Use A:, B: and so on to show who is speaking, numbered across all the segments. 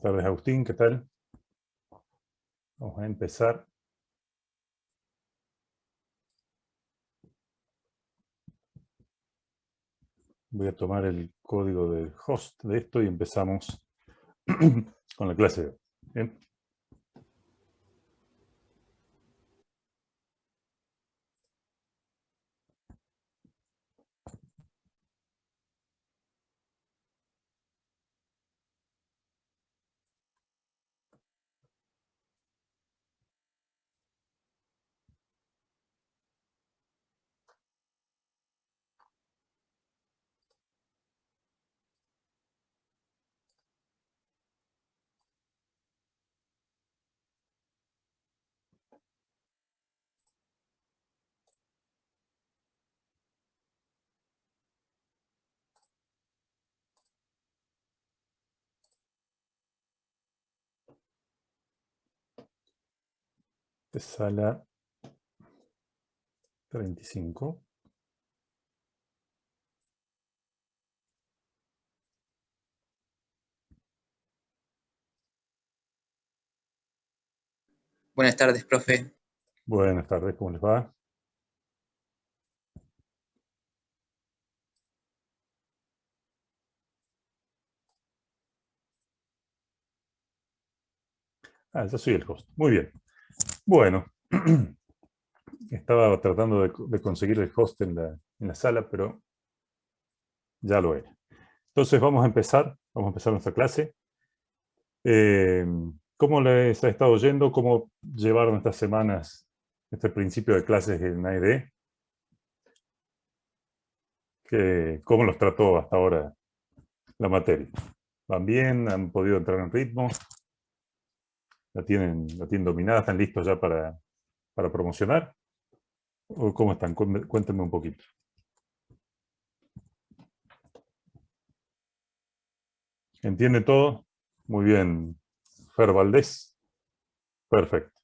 A: Buenas tardes, Agustín, ¿qué tal? Vamos a empezar. Voy a tomar el código del host de esto y empezamos con la clase de hoy. Bien. De sala 35.
B: Buenas tardes, profe.
A: Buenas tardes, ¿cómo les va? Yo soy el host. Muy bien. Bueno, estaba tratando de conseguir el host en la sala, pero ya lo era. Entonces vamos a empezar nuestra clase. ¿Cómo les ha estado yendo? ¿Cómo llevaron estas semanas, este principio de clases en AED? ¿Cómo los trató hasta ahora la materia? ¿Van bien? ¿Han podido entrar en ritmo? ¿La tienen dominada? ¿Están listos ya para promocionar? ¿O cómo están? Cuéntenme un poquito. ¿Entiende todo? Muy bien. Fer Valdés. Perfecto.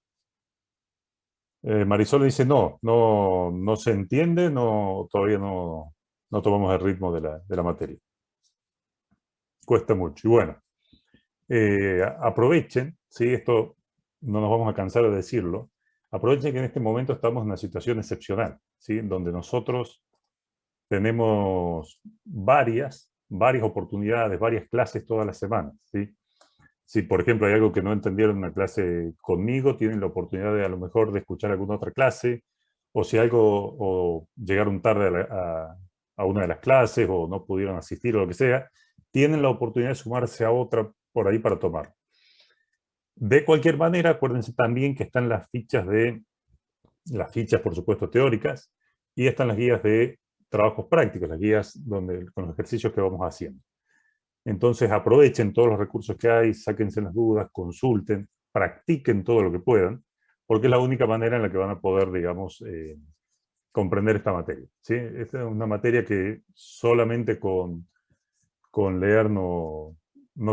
A: Marisol dice no se entiende, todavía no tomamos el ritmo de la materia. Cuesta mucho. Y bueno, aprovechen, ¿sí? Esto no nos vamos a cansar de decirlo, aprovechen que en este momento estamos en una situación excepcional, ¿sí? Donde nosotros tenemos varias oportunidades, varias clases todas las semanas, ¿sí? Si, por ejemplo, hay algo que no entendieron en una clase conmigo, tienen la oportunidad de a lo mejor de escuchar alguna otra clase, o si algo, o llegaron tarde a una de las clases, o no pudieron asistir, o lo que sea, tienen la oportunidad de sumarse a otra por ahí para tomar. De cualquier manera, acuérdense también que están las fichas, por supuesto, teóricas, y están las guías de trabajos prácticos, las guías con los ejercicios que vamos haciendo. Entonces aprovechen todos los recursos que hay, sáquense las dudas, consulten, practiquen todo lo que puedan, porque es la única manera en la que van a poder, digamos, comprender esta materia, ¿sí? Esta es una materia que solamente con leer no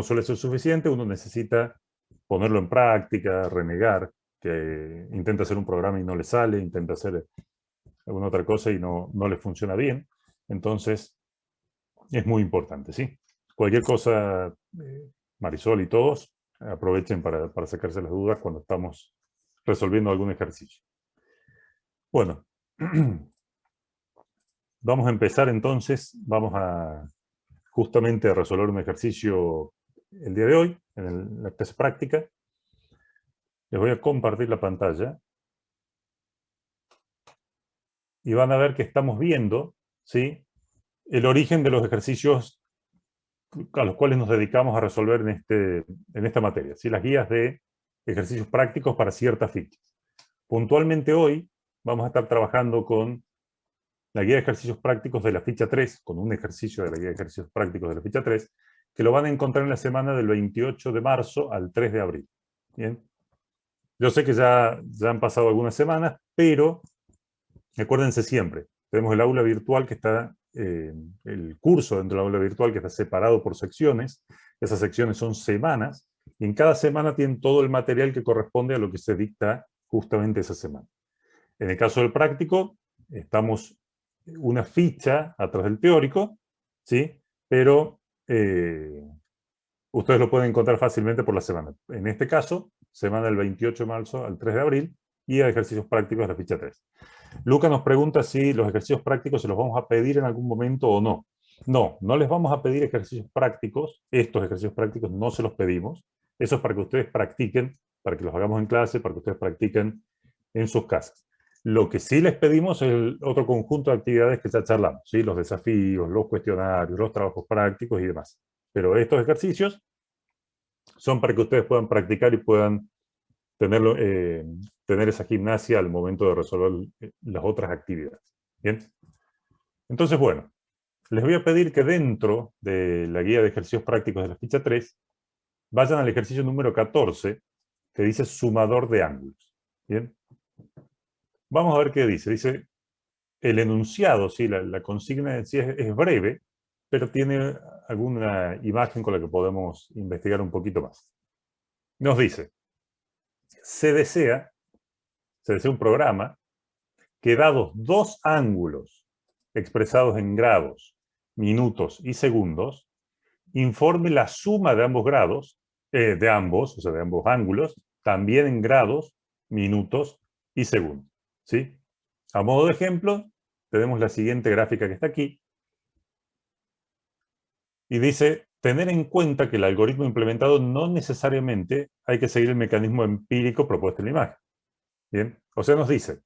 A: suele ser suficiente, uno necesita ponerlo en práctica, renegar, que intenta hacer un programa y no le sale, intenta hacer alguna otra cosa y no le funciona bien. Entonces, es muy importante, ¿sí? Cualquier cosa, Marisol y todos, aprovechen para sacarse las dudas cuando estamos resolviendo algún ejercicio. Bueno, vamos a empezar entonces, vamos a justamente a resolver un ejercicio el día de hoy, en la clase práctica. Les voy a compartir la pantalla y van a ver que estamos viendo, ¿sí?, el origen de los ejercicios a los cuales nos dedicamos a resolver en esta materia, ¿sí? Las guías de ejercicios prácticos para ciertas fichas. Puntualmente hoy vamos a estar trabajando con la guía de ejercicios prácticos de la ficha 3, con un ejercicio de la guía de ejercicios prácticos de la ficha 3, que lo van a encontrar en la semana del 28 de marzo al 3 de abril. ¿Bien? Yo sé que ya han pasado algunas semanas, pero acuérdense siempre, tenemos el aula virtual que está, el curso dentro del aula virtual que está separado por secciones. Esas secciones son semanas, y en cada semana tienen todo el material que corresponde a lo que se dicta justamente esa semana. En el caso del práctico, estamos una ficha atrás del teórico, ¿sí? Pero ustedes lo pueden encontrar fácilmente por la semana. En este caso, semana del 28 de marzo al 3 de abril, y a ejercicios prácticos de la ficha 3. Luca nos pregunta si los ejercicios prácticos se los vamos a pedir en algún momento o no. No, no les vamos a pedir ejercicios prácticos. Estos ejercicios prácticos no se los pedimos. Eso es para que ustedes practiquen, para que los hagamos en clase, para que ustedes practiquen en sus casas. Lo que sí les pedimos es el otro conjunto de actividades que ya charlamos, ¿sí? Los desafíos, los cuestionarios, los trabajos prácticos y demás. Pero estos ejercicios son para que ustedes puedan practicar y puedan tenerlo, tener esa gimnasia al momento de resolver las otras actividades. ¿Bien? Entonces, bueno, les voy a pedir que dentro de la guía de ejercicios prácticos de la ficha 3 vayan al ejercicio número 14, que dice sumador de ángulos. ¿Bien? Vamos a ver qué dice. Dice, el enunciado, ¿sí? La consigna en sí es breve, pero tiene alguna imagen con la que podemos investigar un poquito más. Nos dice, se desea un programa que dados dos ángulos expresados en grados, minutos y segundos, informe la suma de ambos grados, de ambos ángulos, también en grados, minutos y segundos. ¿Sí? A modo de ejemplo, tenemos la siguiente gráfica que está aquí, y dice, tener en cuenta que el algoritmo implementado no necesariamente hay que seguir el mecanismo empírico propuesto en la imagen. ¿Bien? O sea, nos dice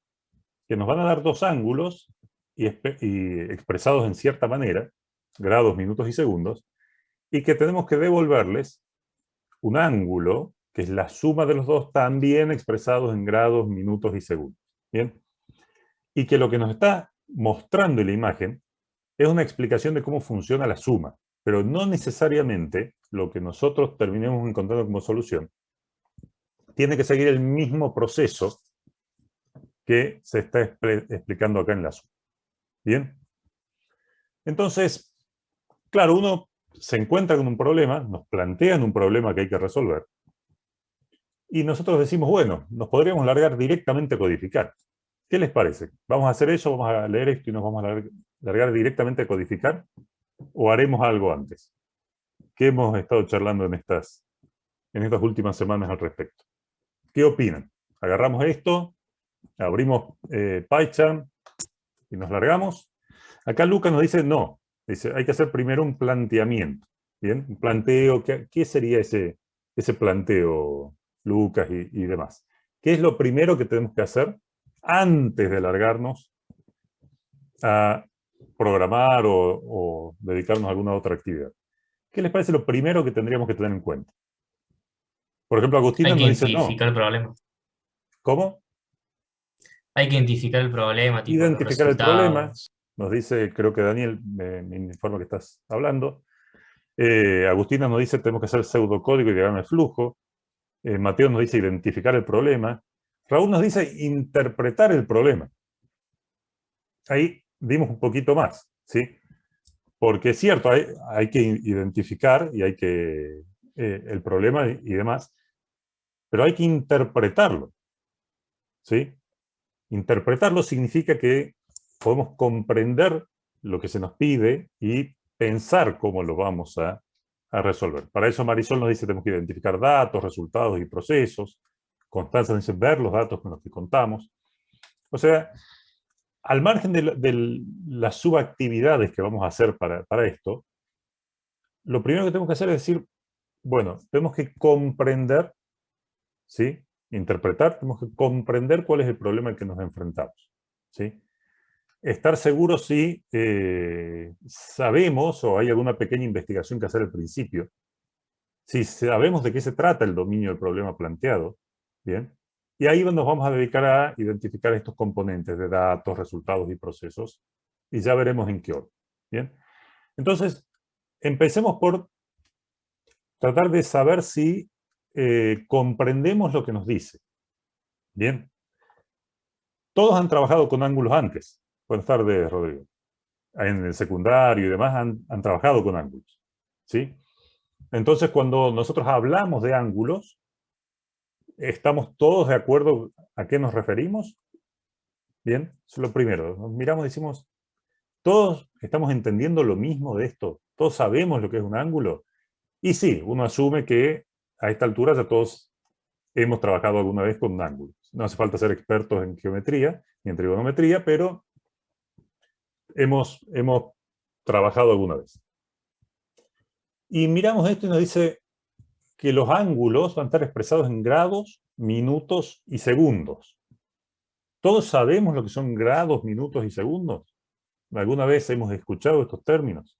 A: que nos van a dar dos ángulos y expresados en cierta manera, grados, minutos y segundos, y que tenemos que devolverles un ángulo, que es la suma de los dos, también expresados en grados, minutos y segundos. ¿Bien? Y que lo que nos está mostrando en la imagen es una explicación de cómo funciona la suma, pero no necesariamente lo que nosotros terminemos encontrando como solución tiene que seguir el mismo proceso que se está explicando acá en la suma. ¿Bien? Entonces, claro, uno se encuentra con un problema, nos plantean un problema que hay que resolver, y nosotros decimos, bueno, nos podríamos largar directamente a codificar. ¿Qué les parece? ¿Vamos a hacer eso? ¿Vamos a leer esto y nos vamos a largar directamente a codificar? ¿O haremos algo antes? ¿Qué hemos estado charlando en estas últimas semanas al respecto? ¿Qué opinan? ¿Agarramos esto? ¿Abrimos PyCharm y nos largamos? Acá Luca nos dice no. Dice, hay que hacer primero un planteamiento. ¿Bien? Un planteo. ¿Qué sería ese planteo, Lucas y demás? ¿Qué es lo primero que tenemos que hacer antes de largarnos a programar o dedicarnos a alguna otra actividad? ¿Qué les parece lo primero que tendríamos que tener en cuenta? Por ejemplo, Agustina
C: Hay que
A: nos dice no.
C: identificar el problema.
A: ¿Cómo?
C: Hay que identificar el problema, tipo los
A: Identificar el problema.
C: resultados.
A: Nos dice, creo que Daniel me informa que estás hablando. Agustina nos dice tenemos que hacer pseudocódigo y diagrama de flujo. Mateo nos dice identificar el problema. Raúl nos dice interpretar el problema. Ahí dimos un poquito más, ¿sí? Porque es cierto, hay que identificar y hay que el problema y demás, pero hay que interpretarlo, ¿sí? Interpretarlo significa que podemos comprender lo que se nos pide y pensar cómo lo vamos a resolver. Para eso Marisol nos dice que tenemos que identificar datos, resultados y procesos. Constanza dice ver los datos con los que contamos. O sea, al margen de las subactividades que vamos a hacer para esto, lo primero que tenemos que hacer es decir, bueno, tenemos que comprender, ¿sí? Interpretar, tenemos que comprender cuál es el problema al que nos enfrentamos, ¿sí? Estar seguros si sabemos o hay alguna pequeña investigación que hacer al principio, si sabemos de qué se trata el dominio del problema planteado, ¿bien? Y ahí nos vamos a dedicar a identificar estos componentes de datos, resultados y procesos, y ya veremos en qué orden, ¿bien? Entonces, empecemos por tratar de saber si comprendemos lo que nos dice, ¿bien? Todos han trabajado con ángulos antes. Buenas tardes, Rodrigo. En el secundario y demás han trabajado con ángulos, ¿sí? Entonces, cuando nosotros hablamos de ángulos, ¿estamos todos de acuerdo a qué nos referimos? Bien, eso es lo primero. Nos miramos y decimos, ¿todos estamos entendiendo lo mismo de esto? ¿Todos sabemos lo que es un ángulo? Y sí, uno asume que a esta altura ya todos hemos trabajado alguna vez con un ángulo. No hace falta ser expertos en geometría ni en trigonometría, pero hemos trabajado alguna vez. Y miramos esto y nos dice que los ángulos van a estar expresados en grados, minutos y segundos. ¿Todos sabemos lo que son grados, minutos y segundos? ¿Alguna vez hemos escuchado estos términos?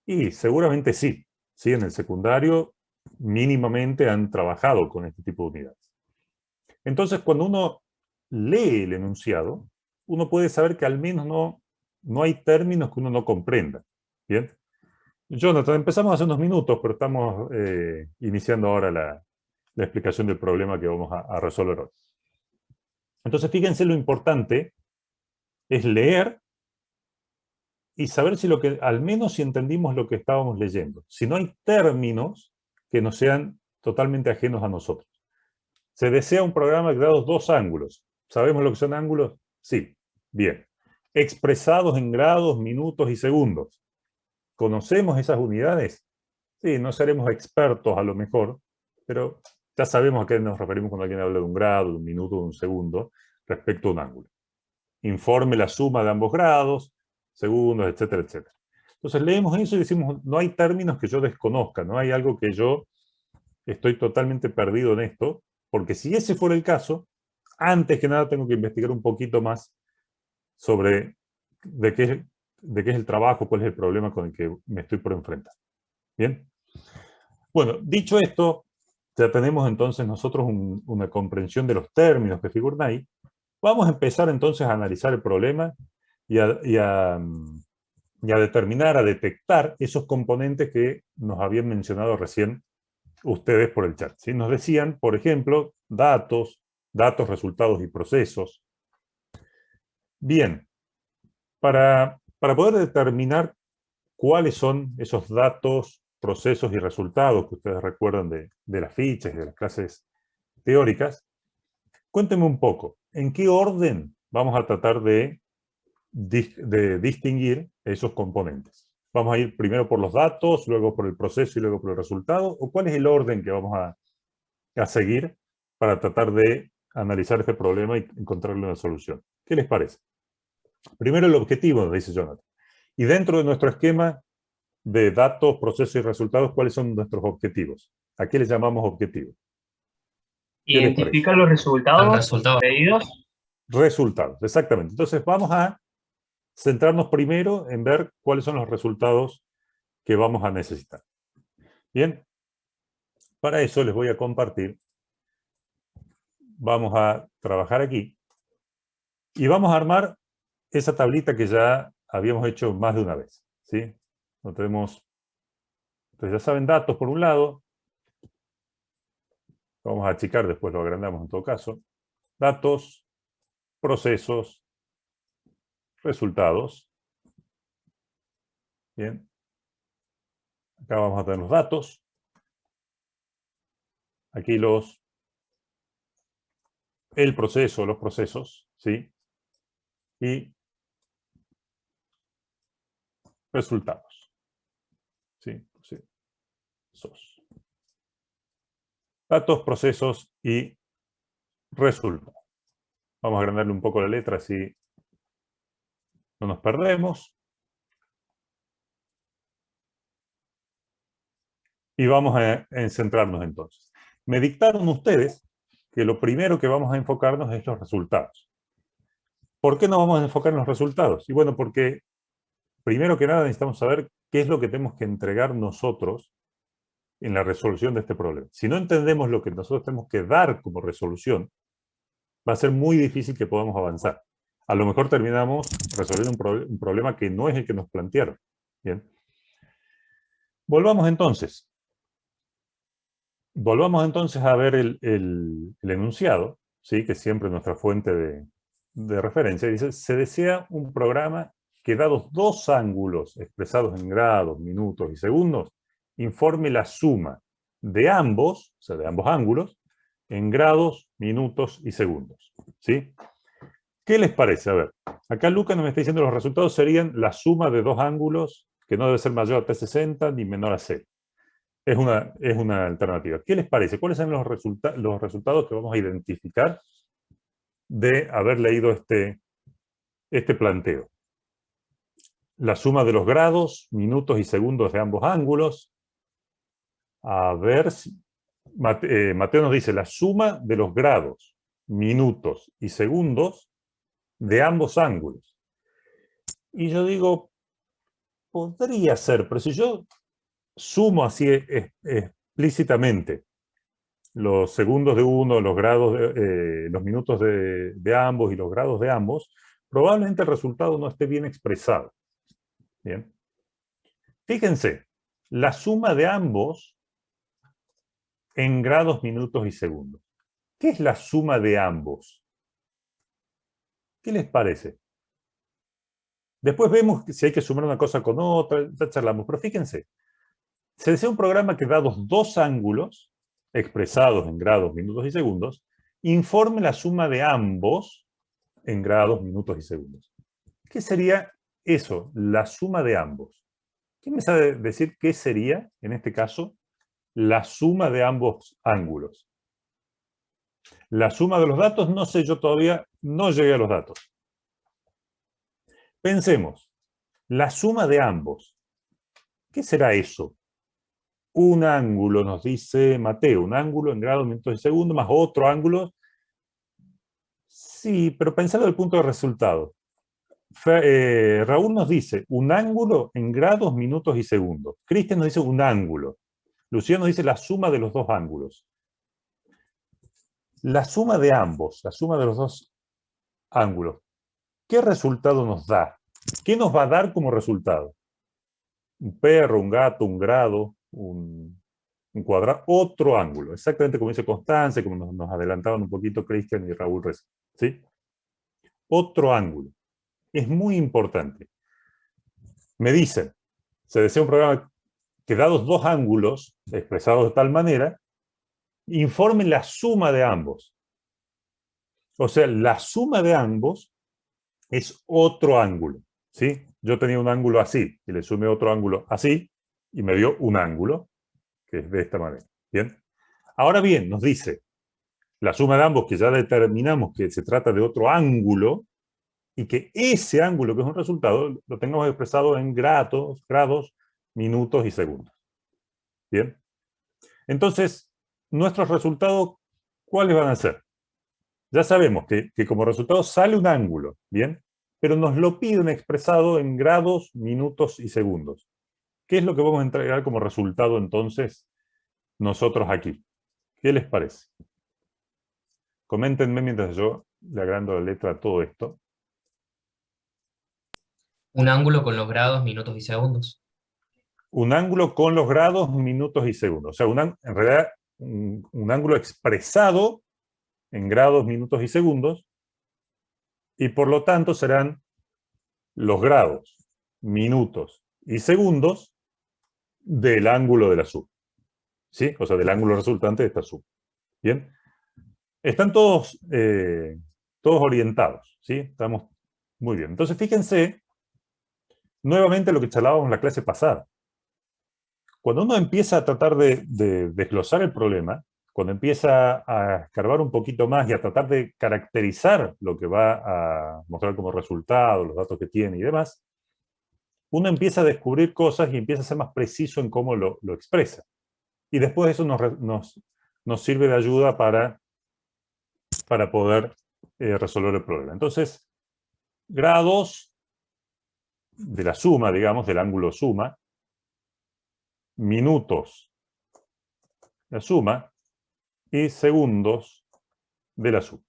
A: Y seguramente sí. Sí, en el secundario mínimamente han trabajado con este tipo de unidades. Entonces, cuando uno lee el enunciado, uno puede saber que al menos no hay términos que uno no comprenda. ¿Bien? Jonathan, empezamos hace unos minutos, pero estamos iniciando ahora la explicación del problema que vamos a resolver hoy. Entonces, fíjense, lo importante es leer y saber si al menos si entendimos lo que estábamos leyendo. Si no hay términos que no sean totalmente ajenos a nosotros. Se desea un programa que da dos ángulos. ¿Sabemos lo que son ángulos? Sí. Bien. Expresados en grados, minutos y segundos. ¿Conocemos esas unidades? Sí, no seremos expertos a lo mejor, pero ya sabemos a qué nos referimos cuando alguien habla de un grado, de un minuto, de un segundo, respecto a un ángulo. Informe la suma de ambos grados, segundos, etcétera, etcétera. Entonces leemos eso y decimos, no hay términos que yo desconozca, no hay algo que yo estoy totalmente perdido en esto, porque si ese fuera el caso, antes que nada tengo que investigar un poquito más sobre de qué es el trabajo, cuál es el problema con el que me estoy por enfrentar. ¿Bien? Bueno, dicho esto, ya tenemos entonces nosotros una comprensión de los términos que figuran ahí. Vamos a empezar entonces a analizar el problema y a determinar, a detectar esos componentes que nos habían mencionado recién ustedes por el chat. ¿Sí? Nos decían, por ejemplo, datos, resultados y procesos. Bien, para poder determinar cuáles son esos datos, procesos y resultados que ustedes recuerdan de las fichas y de las clases teóricas, cuéntenme un poco, ¿en qué orden vamos a tratar de distinguir esos componentes? ¿Vamos a ir primero por los datos, luego por el proceso y luego por el resultado? ¿O cuál es el orden que vamos a seguir para tratar de analizar este problema y encontrarle una solución? ¿Qué les parece? Primero el objetivo, nos dice Jonathan. Y dentro de nuestro esquema de datos, procesos y resultados, ¿cuáles son nuestros objetivos? ¿A qué les llamamos objetivos?
D: Identificar los resultados pedidos.
A: Resultados, exactamente. Entonces vamos a centrarnos primero en ver cuáles son los resultados que vamos a necesitar. Bien, para eso les voy a compartir. Vamos a trabajar aquí y vamos a armar esa tablita que ya habíamos hecho más de una vez. ¿Sí? Entonces ya saben, datos por un lado. Vamos a achicar, después lo agrandamos en todo caso. Datos, procesos, resultados. Bien. Acá vamos a tener los datos. Aquí el proceso, los procesos, ¿sí? Y resultados. ¿Sí? Procesos. Datos, procesos y resultados. Vamos a agrandarle un poco la letra así no nos perdemos. Y vamos a centrarnos entonces. Me dictaron ustedes que lo primero que vamos a enfocarnos es los resultados. ¿Por qué no vamos a enfocar en los resultados? Y bueno, porque primero que nada necesitamos saber qué es lo que tenemos que entregar nosotros en la resolución de este problema. Si no entendemos lo que nosotros tenemos que dar como resolución, va a ser muy difícil que podamos avanzar. A lo mejor terminamos resolviendo un problema que no es el que nos plantearon. Bien. Volvamos entonces a ver el enunciado, ¿sí? Que es siempre nuestra fuente de referencia. Dice, se desea un programa que, dados dos ángulos expresados en grados, minutos y segundos, informe la suma de ambos, o sea, de ambos ángulos, en grados, minutos y segundos. ¿Sí? ¿Qué les parece? A ver, acá Lucas nos está diciendo que los resultados serían la suma de dos ángulos que no debe ser mayor a 360 ni menor a 0. Es una alternativa. ¿Qué les parece? ¿Cuáles son los resultados que vamos a identificar de haber leído este planteo? La suma de los grados, minutos y segundos de ambos ángulos. A ver, Mateo nos dice la suma de los grados, minutos y segundos de ambos ángulos. Y yo digo, podría ser, pero si yo sumo así explícitamente los segundos de uno, los grados, los minutos de ambos y los grados de ambos, probablemente el resultado no esté bien expresado. Bien. Fíjense, la suma de ambos en grados, minutos y segundos. ¿Qué es la suma de ambos? ¿Qué les parece? Después vemos si hay que sumar una cosa con otra, ya charlamos, pero fíjense, se desea un programa que dados dos ángulos, expresados en grados, minutos y segundos, informe la suma de ambos en grados, minutos y segundos. ¿Qué sería eso, la suma de ambos? ¿Quién me sabe decir qué sería, en este caso, la suma de ambos ángulos? La suma de los datos, no sé, yo todavía no llegué a los datos. Pensemos, la suma de ambos. ¿Qué será eso? Un ángulo, nos dice Mateo, un ángulo en grados, minutos y segundos, más otro ángulo. Sí, pero pensalo desde el punto de resultado. Raúl nos dice un ángulo en grados, minutos y segundos. Cristian nos dice un ángulo. Luciano dice la suma de los dos ángulos. La suma de ambos, la suma de los dos ángulos. ¿Qué resultado nos da? ¿Qué nos va a dar como resultado? Un perro, un gato, un grado, un cuadrado, otro ángulo. Exactamente como dice Constanza, como nos adelantaban un poquito Cristian y Raúl. ¿Sí? Otro ángulo. Es muy importante. Me dicen, se desea un programa que dados dos ángulos, expresados de tal manera, informe la suma de ambos. O sea, la suma de ambos es otro ángulo. ¿Sí? Yo tenía un ángulo así, y le sumé otro ángulo así, y me dio un ángulo, que es de esta manera. ¿Bien? Ahora bien, nos dice, la suma de ambos, que ya determinamos que se trata de otro ángulo, y que ese ángulo, que es un resultado, lo tengamos expresado en grados, minutos y segundos. ¿Bien? Entonces, nuestros resultados, ¿cuáles van a ser? Ya sabemos que como resultado sale un ángulo, ¿bien? Pero nos lo piden expresado en grados, minutos y segundos. ¿Qué es lo que vamos a entregar como resultado entonces nosotros aquí? ¿Qué les parece? Coméntenme mientras yo le agrando la letra a todo esto.
C: Un ángulo con los grados, minutos y segundos.
A: Un ángulo con los grados, minutos y segundos. O sea, en realidad un ángulo expresado en grados, minutos y segundos, y por lo tanto serán los grados, minutos y segundos del ángulo de la suma. ¿Sí? O sea, del ángulo resultante de esta suma. ¿Bien? Están todos orientados. ¿Sí? Estamos muy bien. Entonces, fíjense nuevamente lo que charlábamos en la clase pasada. Cuando uno empieza a tratar de desglosar el problema, cuando empieza a escarbar un poquito más y a tratar de caracterizar lo que va a mostrar como resultado, los datos que tiene y demás, uno empieza a descubrir cosas y empieza a ser más preciso en cómo lo expresa. Y después eso nos sirve de ayuda para poder resolver el problema. Entonces, grados de la suma, digamos, del ángulo suma, minutos, la suma, y segundos de la suma.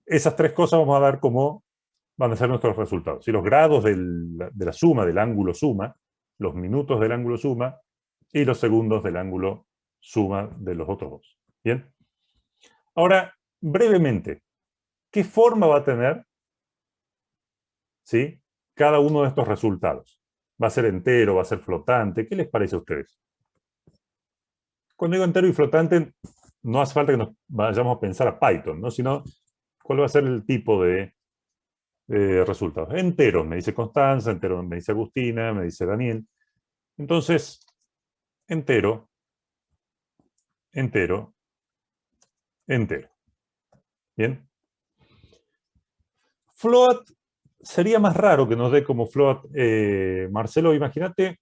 A: Esas tres cosas vamos a dar como van a ser nuestros resultados. ¿Sí? Los grados de la suma, del ángulo suma, los minutos del ángulo suma y los segundos del ángulo suma de los otros dos. ¿Bien? Ahora, brevemente, ¿qué forma va a tener, ¿sí?, cada uno de estos resultados? ¿Va a ser entero? ¿Va a ser flotante? ¿Qué les parece a ustedes? Cuando digo entero y flotante, no hace falta que nos vayamos a pensar a Python, ¿no? Sino, ¿cuál va a ser el tipo de resultados? Enteros, me dice Constanza, enteros me dice Agustina, me dice Daniel. Entonces, entero, entero, entero. ¿Bien? Float sería más raro que nos dé como float. Marcelo, imagínate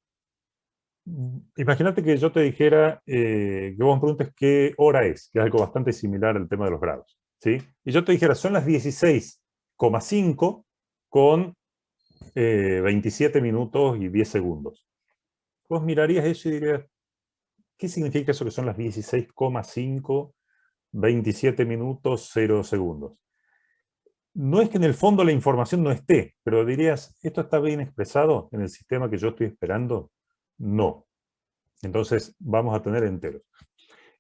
A: que yo te dijera, que vos me preguntes qué hora es, que es algo bastante similar al tema de los grados. ¿Sí? Y yo te dijera, son las 16,5 con 27 minutos y 10 segundos. Vos mirarías eso y dirías, ¿qué significa eso que son las 16,5, 27 minutos, 0 segundos? No es que en el fondo la información no esté, pero dirías, ¿esto está bien expresado en el sistema que yo estoy esperando? No. Entonces vamos a tener enteros.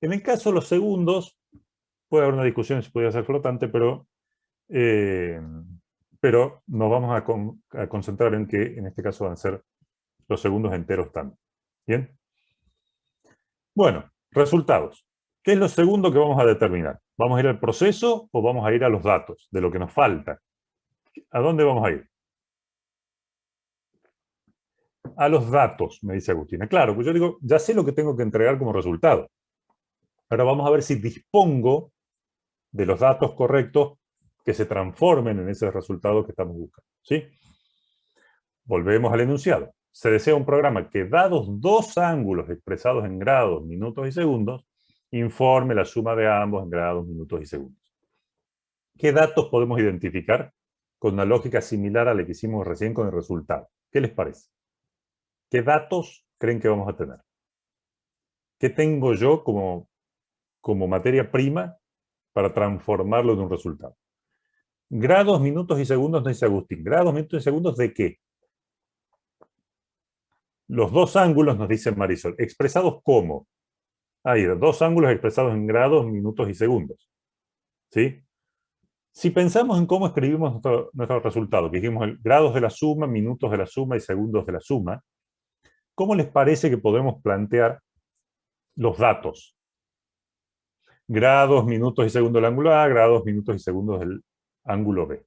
A: En el caso de los segundos, puede haber una discusión si podría ser flotante, pero nos vamos a concentrar en que en este caso van a ser los segundos enteros también. ¿Bien? Bueno, resultados. ¿Qué es lo segundo que vamos a determinar? ¿Vamos a ir al proceso o vamos a ir a los datos de lo que nos falta? ¿A dónde vamos a ir? A los datos, me dice Agustina. Claro, pues yo digo, ya sé lo que tengo que entregar como resultado. Ahora vamos a ver si dispongo de los datos correctos que se transformen en ese resultado que estamos buscando. ¿Sí? Volvemos al enunciado. Se desea un programa que, dados dos ángulos expresados en grados, minutos y segundos, informe la suma de ambos en grados, minutos y segundos. ¿Qué datos podemos identificar con una lógica similar a la que hicimos recién con el resultado? ¿Qué les parece? ¿Qué datos creen que vamos a tener? ¿Qué tengo yo como materia prima para transformarlo en un resultado? Grados, minutos y segundos, nos dice Agustín. ¿Grados, minutos y segundos de qué? Los dos ángulos, nos dice Marisol. ¿Expresados cómo? Ahí, dos ángulos expresados en grados, minutos y segundos. ¿Sí? Si pensamos en cómo escribimos nuestro resultado, que dijimos grados de la suma, minutos de la suma y segundos de la suma, ¿cómo les parece que podemos plantear los datos? Grados, minutos y segundos del ángulo A, grados, minutos y segundos del ángulo B.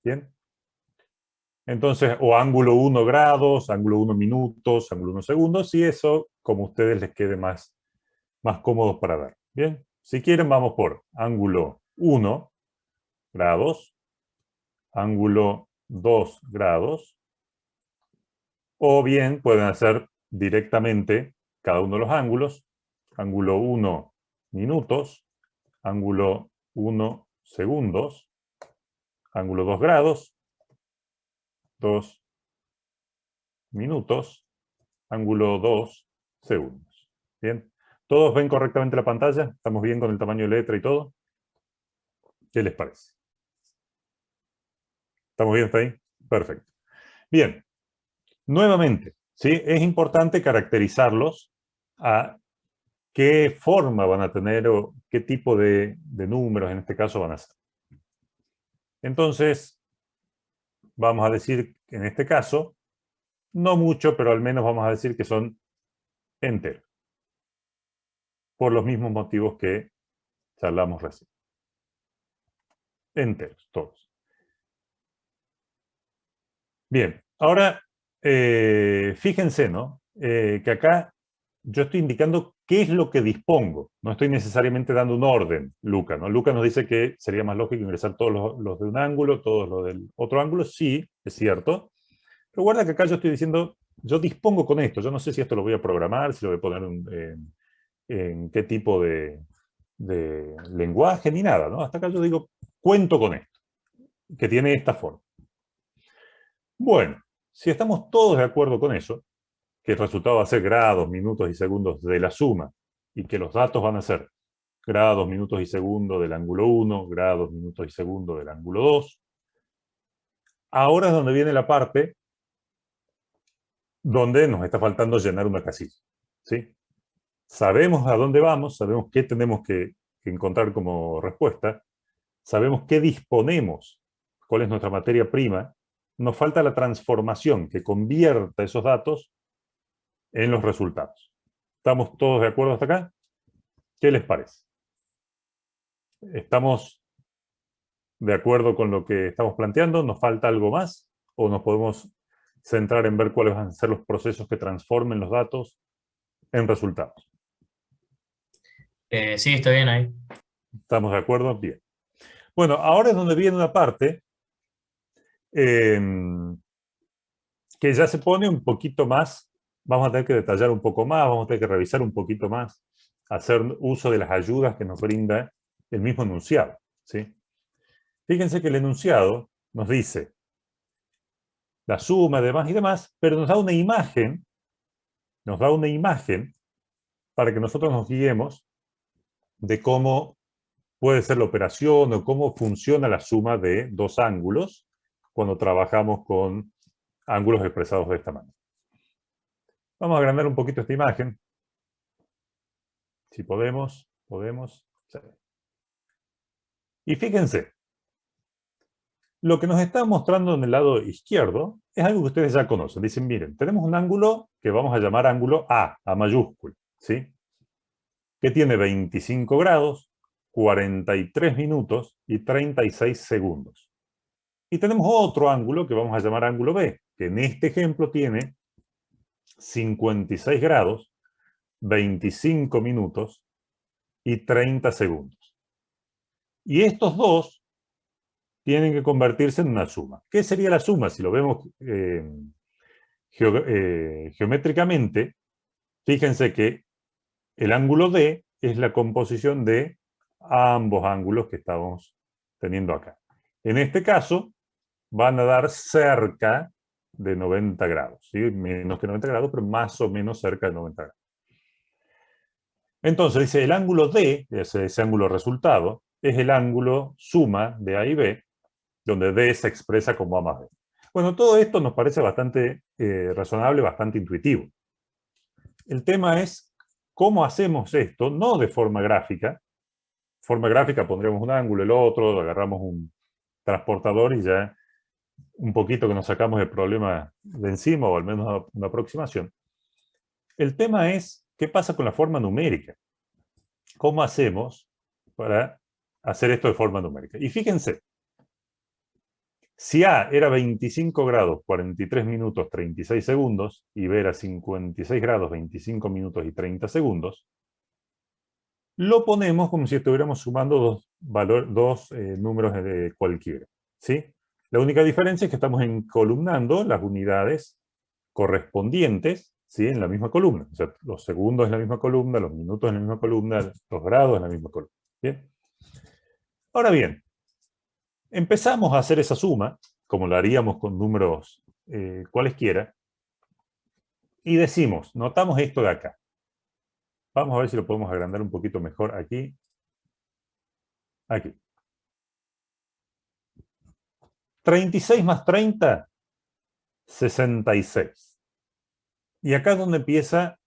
A: ¿Bien? Entonces, o ángulo 1 grados, ángulo 1 minutos, ángulo 1 segundos, y eso, como a ustedes les quede más cómodos para ver. Bien, si quieren vamos por ángulo 1 grados, ángulo 2 grados, o bien pueden hacer directamente cada uno de los ángulos, ángulo 1 minutos, ángulo 1 segundos, ángulo 2 grados, 2 minutos, ángulo 2 segundos. Bien, ¿todos ven correctamente la pantalla? ¿Estamos bien con el tamaño de letra y todo? ¿Qué les parece? ¿Estamos bien hasta ahí? Perfecto. Bien, nuevamente, ¿sí? Es importante caracterizarlos a qué forma van a tener o qué tipo de números en este caso van a ser. Entonces, vamos a decir que en este caso, no mucho, pero al menos vamos a decir que son enteros. Por los mismos motivos que charlamos recién. Enteros, todos. Bien, ahora fíjense, ¿no? Que acá yo estoy indicando qué es lo que dispongo. No estoy necesariamente dando un orden, Luca, ¿no? Luca nos dice que sería más lógico ingresar todos los de un ángulo, todos los del otro ángulo. Sí, es cierto. Pero guarda que acá yo estoy diciendo, yo dispongo con esto. Yo no sé si esto lo voy a programar, si lo voy a poner en qué tipo de lenguaje, ni nada, ¿no? Hasta acá yo digo, cuento con esto, que tiene esta forma. Bueno, si estamos todos de acuerdo con eso, que el resultado va a ser grados, minutos y segundos de la suma, y que los datos van a ser grados, minutos y segundos del ángulo 1, grados, minutos y segundos del ángulo 2. Ahora es donde viene la parte donde nos está faltando llenar una casilla. ¿Sí? Sabemos a dónde vamos, sabemos qué tenemos que encontrar como respuesta, sabemos qué disponemos, cuál es nuestra materia prima. Nos falta la transformación que convierta esos datos en los resultados. ¿Estamos todos de acuerdo hasta acá? ¿Qué les parece? ¿Estamos de acuerdo con lo que estamos planteando? ¿Nos falta algo más? ¿O nos podemos centrar en ver cuáles van a ser los procesos que transformen los datos en resultados.
C: Sí, está bien ahí.
A: ¿Estamos de acuerdo? Bien. Bueno, ahora es donde viene una parte que ya se pone un poquito más, vamos a tener que detallar un poco más, vamos a tener que revisar un poquito más, hacer uso de las ayudas que nos brinda el mismo enunciado, ¿sí? Fíjense que el enunciado nos dice la suma, demás y demás, pero nos da una imagen para que nosotros nos guiemos de cómo puede ser la operación o cómo funciona la suma de dos ángulos cuando trabajamos con ángulos expresados de esta manera. Vamos a agrandar un poquito esta imagen. Si podemos. Sí. Y fíjense, lo que nos está mostrando en el lado izquierdo es algo que ustedes ya conocen. Dicen, miren, tenemos un ángulo que vamos a llamar ángulo A mayúscula, ¿sí? Que tiene 25 grados, 43 minutos y 36 segundos. Y tenemos otro ángulo que vamos a llamar ángulo B, que en este ejemplo tiene 56 grados, 25 minutos y 30 segundos. Y estos dos tienen que convertirse en una suma. ¿Qué sería la suma? Si lo vemos geométricamente, fíjense que el ángulo D es la composición de ambos ángulos que estamos teniendo acá. En este caso, van a dar cerca de 90 grados, ¿sí? Menos que 90 grados, pero más o menos cerca de 90 grados. Entonces, dice, el ángulo D, ese ángulo resultado, es el ángulo suma de A y B, donde D se expresa como A más B. Bueno, todo esto nos parece bastante razonable, bastante intuitivo. El tema es cómo hacemos esto, no de forma gráfica. Forma gráfica pondremos un ángulo, el otro, agarramos un transportador y ya un poquito que nos sacamos el problema de encima, o al menos una aproximación. El tema es, ¿qué pasa con la forma numérica? ¿Cómo hacemos para hacer esto de forma numérica? Y fíjense, si A era 25 grados, 43 minutos, 36 segundos, y B era 56 grados, 25 minutos y 30 segundos, lo ponemos como si estuviéramos sumando dos números de cualquiera, ¿sí? La única diferencia es que estamos encolumnando las unidades correspondientes, ¿sí? En la misma columna. O sea, los segundos en la misma columna, los minutos en la misma columna, los grados en la misma columna. ¿Bien? Ahora bien, empezamos a hacer esa suma, como lo haríamos con números cualesquiera, y decimos, notamos esto de acá. Vamos a ver si lo podemos agrandar un poquito mejor aquí. Aquí. 36 más 30, 66. Y acá es donde empieza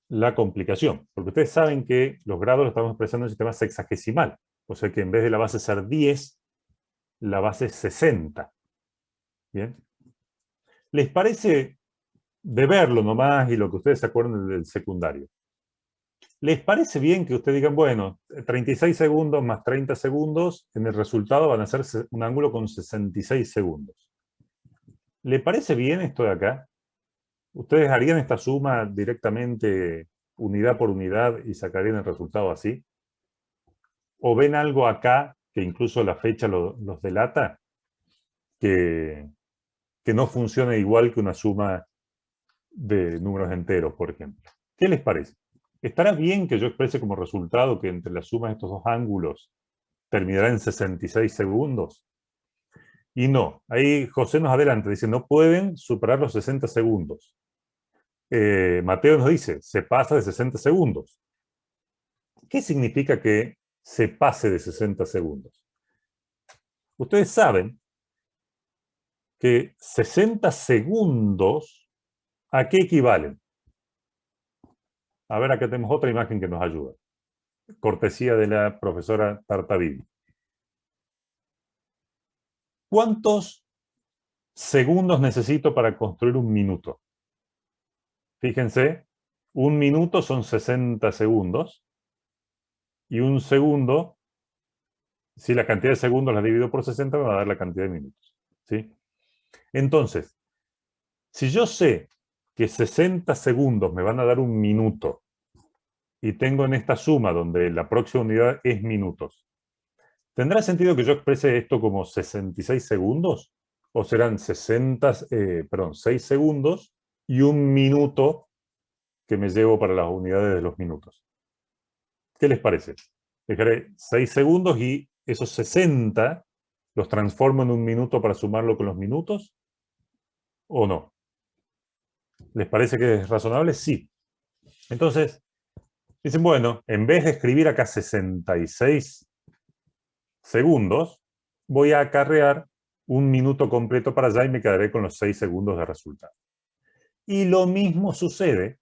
A: la complicación, porque ustedes saben que los grados los estamos expresando en sistema sexagesimal, o sea que en vez de la base ser 10, la base es 60. ¿Bien? ¿Les parece, de verlo nomás y lo que ustedes se acuerdan del secundario, les parece bien que ustedes digan, bueno, 36 segundos más 30 segundos, en el resultado van a ser un ángulo con 66 segundos? ¿Le parece bien esto de acá? ¿Ustedes harían esta suma directamente unidad por unidad y sacarían el resultado así? ¿O ven algo acá, que incluso la fecha los delata, que no funciona igual que una suma de números enteros, por ejemplo? ¿Qué les parece? ¿Estará bien que yo exprese como resultado que entre las sumas de estos dos ángulos terminará en 66 segundos? Y no, ahí José nos adelanta, dice, no pueden superar los 60 segundos. Mateo nos dice, se pasa de 60 segundos. ¿Qué significa que se pase de 60 segundos? Ustedes saben que 60 segundos, ¿a qué equivalen? A ver, acá tenemos otra imagen que nos ayuda. Cortesía de la profesora Tartavivi. ¿Cuántos segundos necesito para construir un minuto? Fíjense, un minuto son 60 segundos y un segundo, si la cantidad de segundos la divido por 60, me va a dar la cantidad de minutos, ¿sí? Entonces, Si yo sé que 60 segundos me van a dar un minuto y tengo en esta suma donde la próxima unidad es minutos, ¿tendrá sentido que yo exprese esto como 66 segundos? ¿O serán 6 segundos y un minuto que me llevo para las unidades de los minutos? ¿Qué les parece? Dejaré 6 segundos y esos 60 los transformo en un minuto para sumarlo con los minutos, ¿o no? ¿Les parece que es razonable? Sí. Entonces, dicen, bueno, en vez de escribir acá 66 segundos, voy a acarrear un minuto completo para allá y me quedaré con los 6 segundos de resultado. Y lo mismo sucede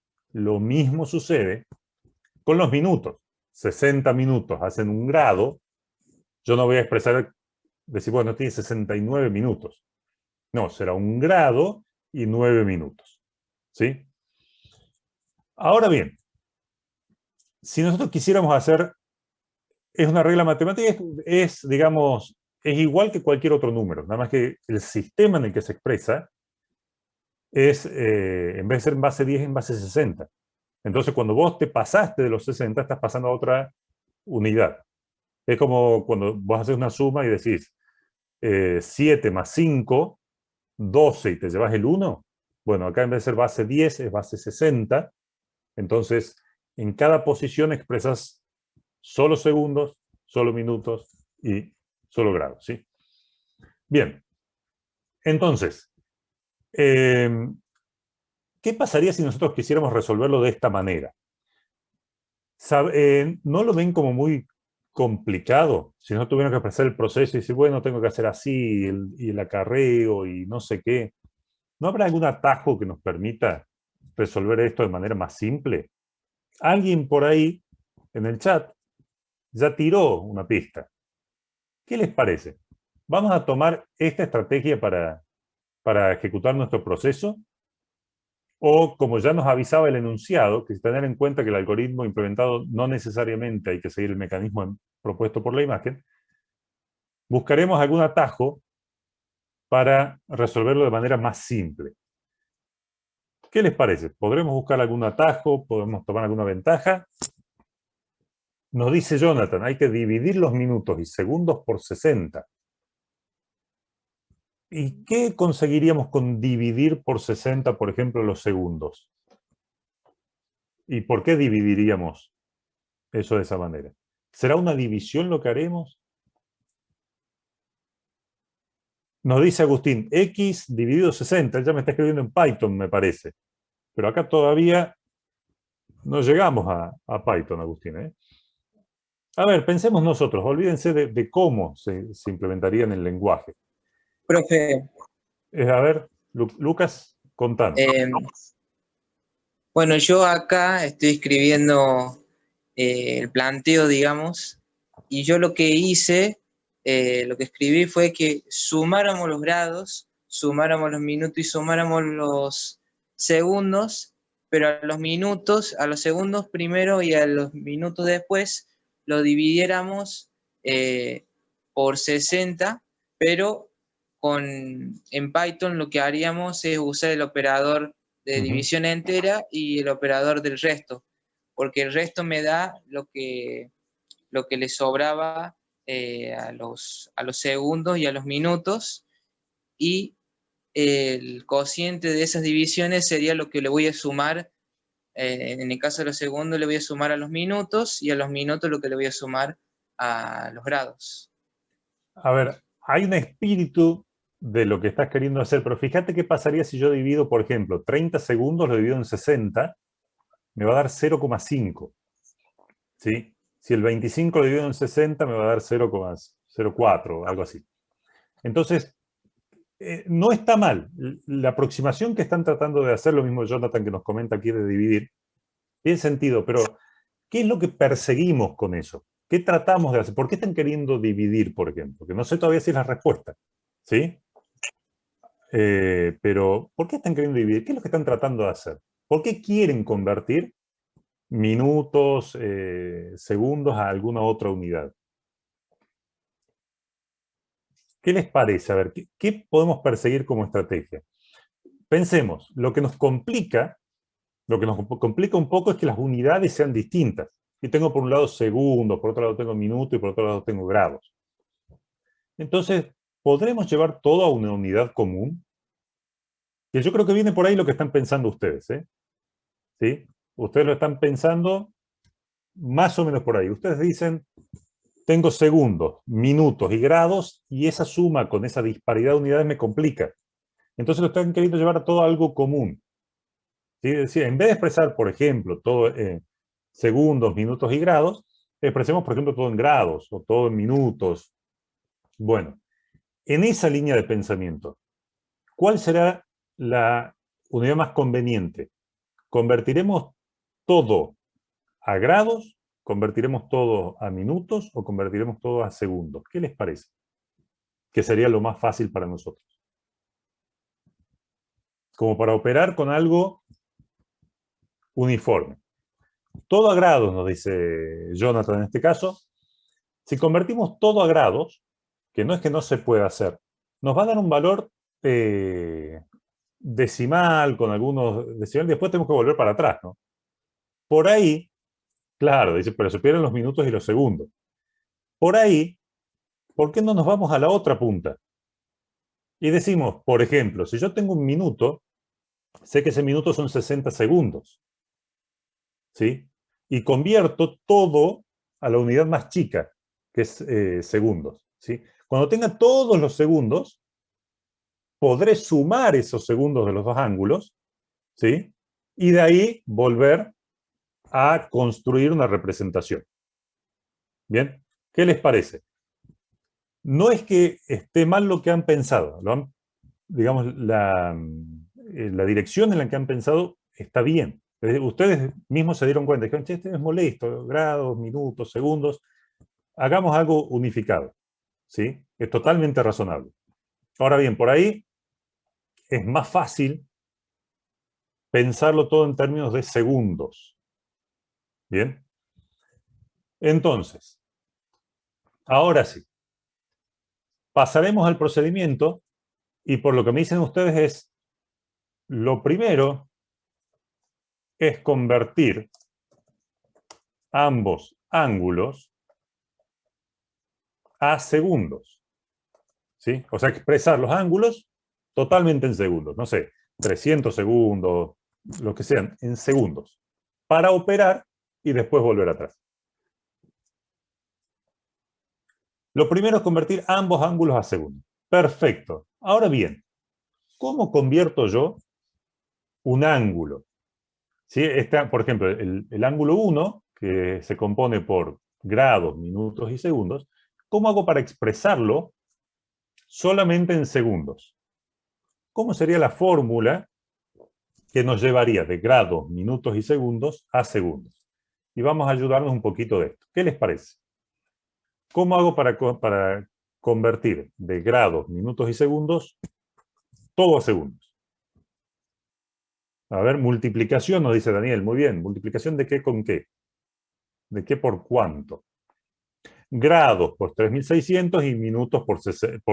A: con los minutos. 60 minutos hacen un grado. Yo no voy a expresar, decir, bueno, tiene 69 minutos. No, será un grado y 9 minutos. ¿Sí? Ahora bien, si nosotros quisiéramos hacer, es una regla matemática, digamos, es igual que cualquier otro número, nada más que el sistema en el que se expresa es, en vez de ser en base 10, en base 60. Entonces, cuando vos te pasaste de los 60, estás pasando a otra unidad. Es como cuando vos haces una suma y decís 7 más 5, 12 y te llevas el 1. Bueno, acá en vez de ser base 10, es base 60. Entonces, en cada posición expresas solo segundos, solo minutos y solo grados, ¿sí? Bien. Entonces, ¿qué pasaría si nosotros quisiéramos resolverlo de esta manera? ¿No lo ven como muy complicado? Si no tuvieran que expresar el proceso y decir, bueno, tengo que hacer así, y el acarreo y no sé qué. ¿No habrá algún atajo que nos permita resolver esto de manera más simple? Alguien por ahí en el chat ya tiró una pista. ¿Qué les parece? ¿Vamos a tomar esta estrategia para ejecutar nuestro proceso? O, como ya nos avisaba el enunciado, que tener en cuenta que el algoritmo implementado no necesariamente hay que seguir el mecanismo propuesto por la imagen, buscaremos algún atajo para resolverlo de manera más simple. ¿Qué les parece? ¿Podremos buscar algún atajo? ¿Podemos tomar alguna ventaja? Nos dice Jonathan, hay que dividir los minutos y segundos por 60. ¿Y qué conseguiríamos con dividir por 60, por ejemplo, los segundos? ¿Y por qué dividiríamos eso de esa manera? ¿Será una división lo que haremos? Nos dice Agustín, X dividido 60. Él ya me está escribiendo en Python, me parece. Pero acá todavía no llegamos a Python, Agustín, ¿eh? A ver, pensemos nosotros, olvídense de cómo se implementaría en el lenguaje.
B: Profe.
A: A ver, Lucas, contanos.
B: Bueno, yo acá estoy escribiendo el planteo, digamos, y yo lo que hice, lo que escribí fue que sumáramos los grados, sumáramos los minutos y sumáramos los segundos, pero a los minutos, a los segundos primero y a los minutos después, lo dividiéramos por 60, pero en Python lo que haríamos es usar el operador de división entera y el operador del resto, porque el resto me da lo que le sobraba a los segundos y a los minutos, y el cociente de esas divisiones sería lo que le voy a sumar, en el caso de los segundos le voy a sumar a los minutos, y a los minutos lo que le voy a sumar a los grados.
A: A ver, hay un espíritu de lo que estás queriendo hacer, pero fíjate qué pasaría si yo divido, por ejemplo, 30 segundos lo divido en 60, me va a dar 0,5. ¿Sí? Si el 25 lo divido en 60, me va a dar 0,04, algo así. Entonces, no está mal. La aproximación que están tratando de hacer, lo mismo Jonathan que nos comenta aquí de dividir, tiene sentido, pero ¿qué es lo que perseguimos con eso? ¿Qué tratamos de hacer? ¿Por qué están queriendo dividir, por ejemplo? Que no sé todavía si es la respuesta. ¿Sí? Pero, ¿por qué están queriendo dividir? ¿Qué es lo que están tratando de hacer? ¿Por qué quieren convertir minutos, segundos a alguna otra unidad? ¿Qué les parece? A ver, ¿qué podemos perseguir como estrategia? Pensemos, lo que nos complica un poco es que las unidades sean distintas. Y tengo por un lado segundos, por otro lado tengo minutos y por otro lado tengo grados. Entonces, ¿podremos llevar todo a una unidad común? Que yo creo que viene por ahí lo que están pensando ustedes, ¿eh? ¿Sí? Ustedes lo están pensando más o menos por ahí. Ustedes dicen, tengo segundos, minutos y grados, y esa suma con esa disparidad de unidades me complica. Entonces lo están queriendo llevar todo a algo común. ¿Sí? Es decir, en vez de expresar, por ejemplo, todo en segundos, minutos y grados, expresemos, por ejemplo, todo en grados o todo en minutos. Bueno, en esa línea de pensamiento, ¿cuál será la unidad más conveniente? ¿Convertiremos todo a grados? ¿Convertiremos todo a minutos? ¿O convertiremos todo a segundos? ¿Qué les parece? Que sería lo más fácil para nosotros. Como para operar con algo uniforme. Todo a grados, nos dice Jonathan en este caso. Si convertimos todo a grados, que no es que no se pueda hacer, nos va a dar un valor decimal, con algunos decimales, después tenemos que volver para atrás, ¿no? Por ahí, claro, dice, pero se pierden los minutos y los segundos. Por ahí, ¿por qué no nos vamos a la otra punta? Y decimos, por ejemplo, si yo tengo un minuto, sé que ese minuto son 60 segundos. ¿Sí? Y convierto todo a la unidad más chica, que es segundos. ¿Sí? Cuando tenga todos los segundos, podré sumar esos segundos de los dos ángulos, ¿sí? Y de ahí volver a construir una representación. ¿Bien? ¿Qué les parece? No es que esté mal lo que han pensado, ¿no? Digamos, la dirección en la que han pensado está bien. Ustedes mismos se dieron cuenta, dijeron, che, este es molesto, grados, minutos, segundos, hagamos algo unificado, ¿sí? Es totalmente razonable. Ahora bien, por ahí es más fácil pensarlo todo en términos de segundos. ¿Bien? Entonces, ahora sí, pasaremos al procedimiento y por lo que me dicen ustedes es, lo primero es convertir ambos ángulos a segundos. ¿Sí? O sea, expresar los ángulos totalmente en segundos. No sé, 300 segundos, lo que sean, en segundos. Para operar y después volver atrás. Lo primero es convertir ambos ángulos a segundos. Perfecto. Ahora bien, ¿cómo convierto yo un ángulo? ¿Sí? Por ejemplo, el ángulo 1, que se compone por grados, minutos y segundos, ¿cómo hago para expresarlo solamente en segundos? ¿Cómo sería la fórmula que nos llevaría de grados, minutos y segundos a segundos? Y vamos a ayudarnos un poquito de esto. ¿Qué les parece? ¿Cómo hago para convertir de grados, minutos y segundos todo a segundos? A ver, multiplicación, nos dice Daniel. Muy bien. ¿Multiplicación de qué con qué? ¿De qué por cuánto? Grados por 3600 y minutos por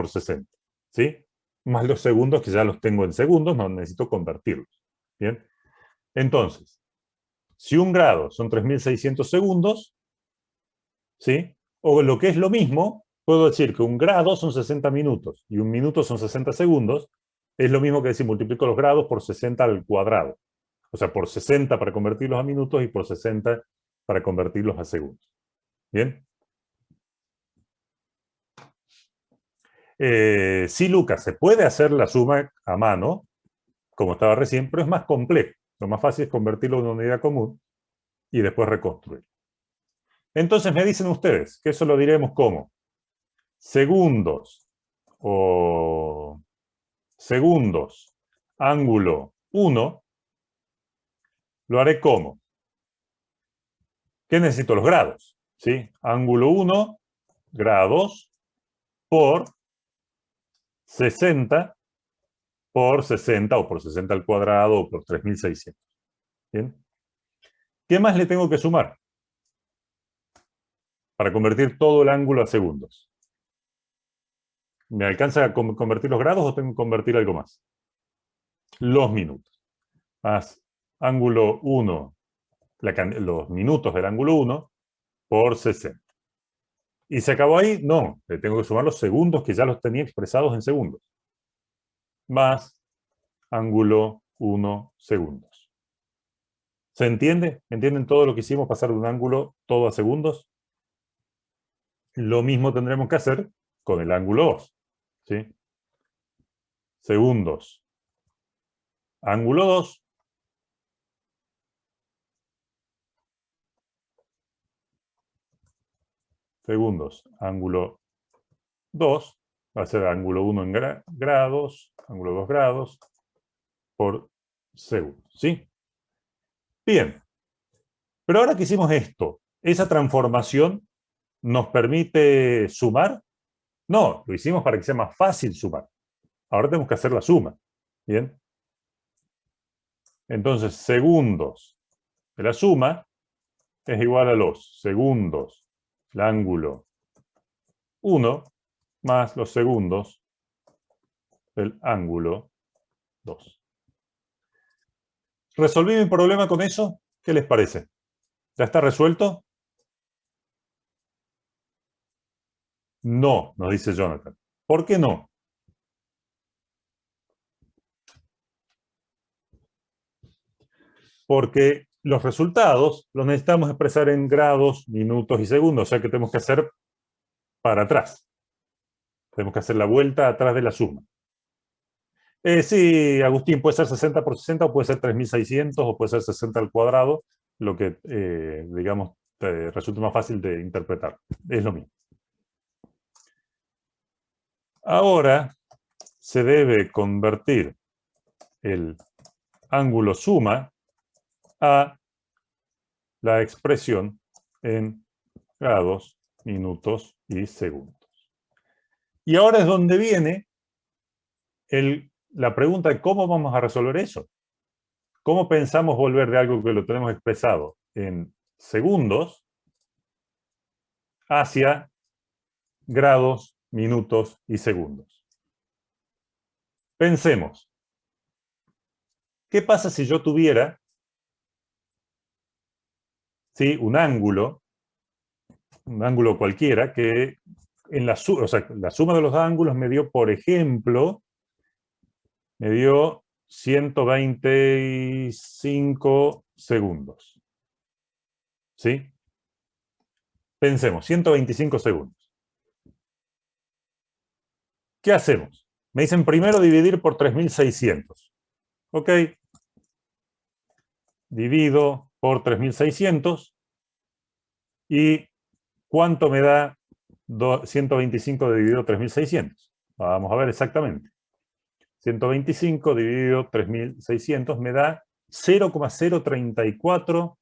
A: 60. ¿Sí? Más los segundos, que ya los tengo en segundos, no necesito convertirlos. ¿Bien? Entonces, si un grado son 3600 segundos, ¿sí? O lo que es lo mismo, puedo decir que un grado son 60 minutos y un minuto son 60 segundos. Es lo mismo que decir multiplico los grados por 60 al cuadrado. O sea, por 60 para convertirlos a minutos y por 60 para convertirlos a segundos. ¿Bien? Sí, Lucas, se puede hacer la suma a mano, como estaba recién, pero es más complejo. Lo más fácil es convertirlo en una unidad común y después reconstruir. Entonces me dicen ustedes que eso lo diremos como segundos o segundos ángulo 1, lo haré como. ¿Qué necesito? Los grados. ¿Sí? Ángulo 1, grados, por 60 por 60 o por 60 al cuadrado o por 3600. ¿Bien? ¿Qué más le tengo que sumar para convertir todo el ángulo a segundos? ¿Me alcanza a convertir los grados o tengo que convertir algo más? los minutos, más ángulo 1, los minutos del ángulo 1, por 60. ¿Y se acabó ahí? No, le tengo que sumar los segundos que ya los tenía expresados en segundos. Más ángulo 1 segundos. ¿Se entiende? ¿Entienden todo lo que hicimos pasar de un ángulo todo a segundos? Lo mismo tendremos que hacer con el ángulo 2. ¿Sí? Segundos. Ángulo 2. Segundos. Ángulo 2. Va a ser ángulo 1 en grados. Ángulo 2 grados. Por segundo. ¿Sí? Bien. Pero ahora que hicimos esto, ¿esa transformación nos permite sumar? No, lo hicimos para que sea más fácil sumar. Ahora tenemos que hacer la suma. ¿Bien? Entonces, segundos de la suma es igual a los segundos del ángulo 1 más los segundos del ángulo 2. ¿Resolví mi problema con eso? ¿Qué les parece? ¿Ya está resuelto? No, nos dice Jonathan. ¿Por qué no? Porque los resultados los necesitamos expresar en grados, minutos y segundos, o sea que tenemos que hacer para atrás. Tenemos que hacer la vuelta atrás de la suma. Sí, Agustín, puede ser 60 por 60 o puede ser 3600 o puede ser 60 al cuadrado, lo que, digamos, resulta más fácil de interpretar. Es lo mismo. Ahora se debe convertir el ángulo suma a la expresión en grados, minutos y segundos. Y ahora es donde viene la pregunta de cómo vamos a resolver eso. ¿Cómo pensamos volver de algo que lo tenemos expresado en segundos hacia grados, minutos y segundos? Pensemos. ¿Qué pasa si yo tuviera un ángulo cualquiera que en la suma de los ángulos me dio, por ejemplo, me dio 125 segundos. ¿Sí? Pensemos, 125 segundos. ¿Qué hacemos? Me dicen primero dividir por 3600. ¿Ok? Divido por 3600. ¿Y cuánto me da 125 dividido 3600? Vamos a ver exactamente. 125 dividido 3600 me da 0,034.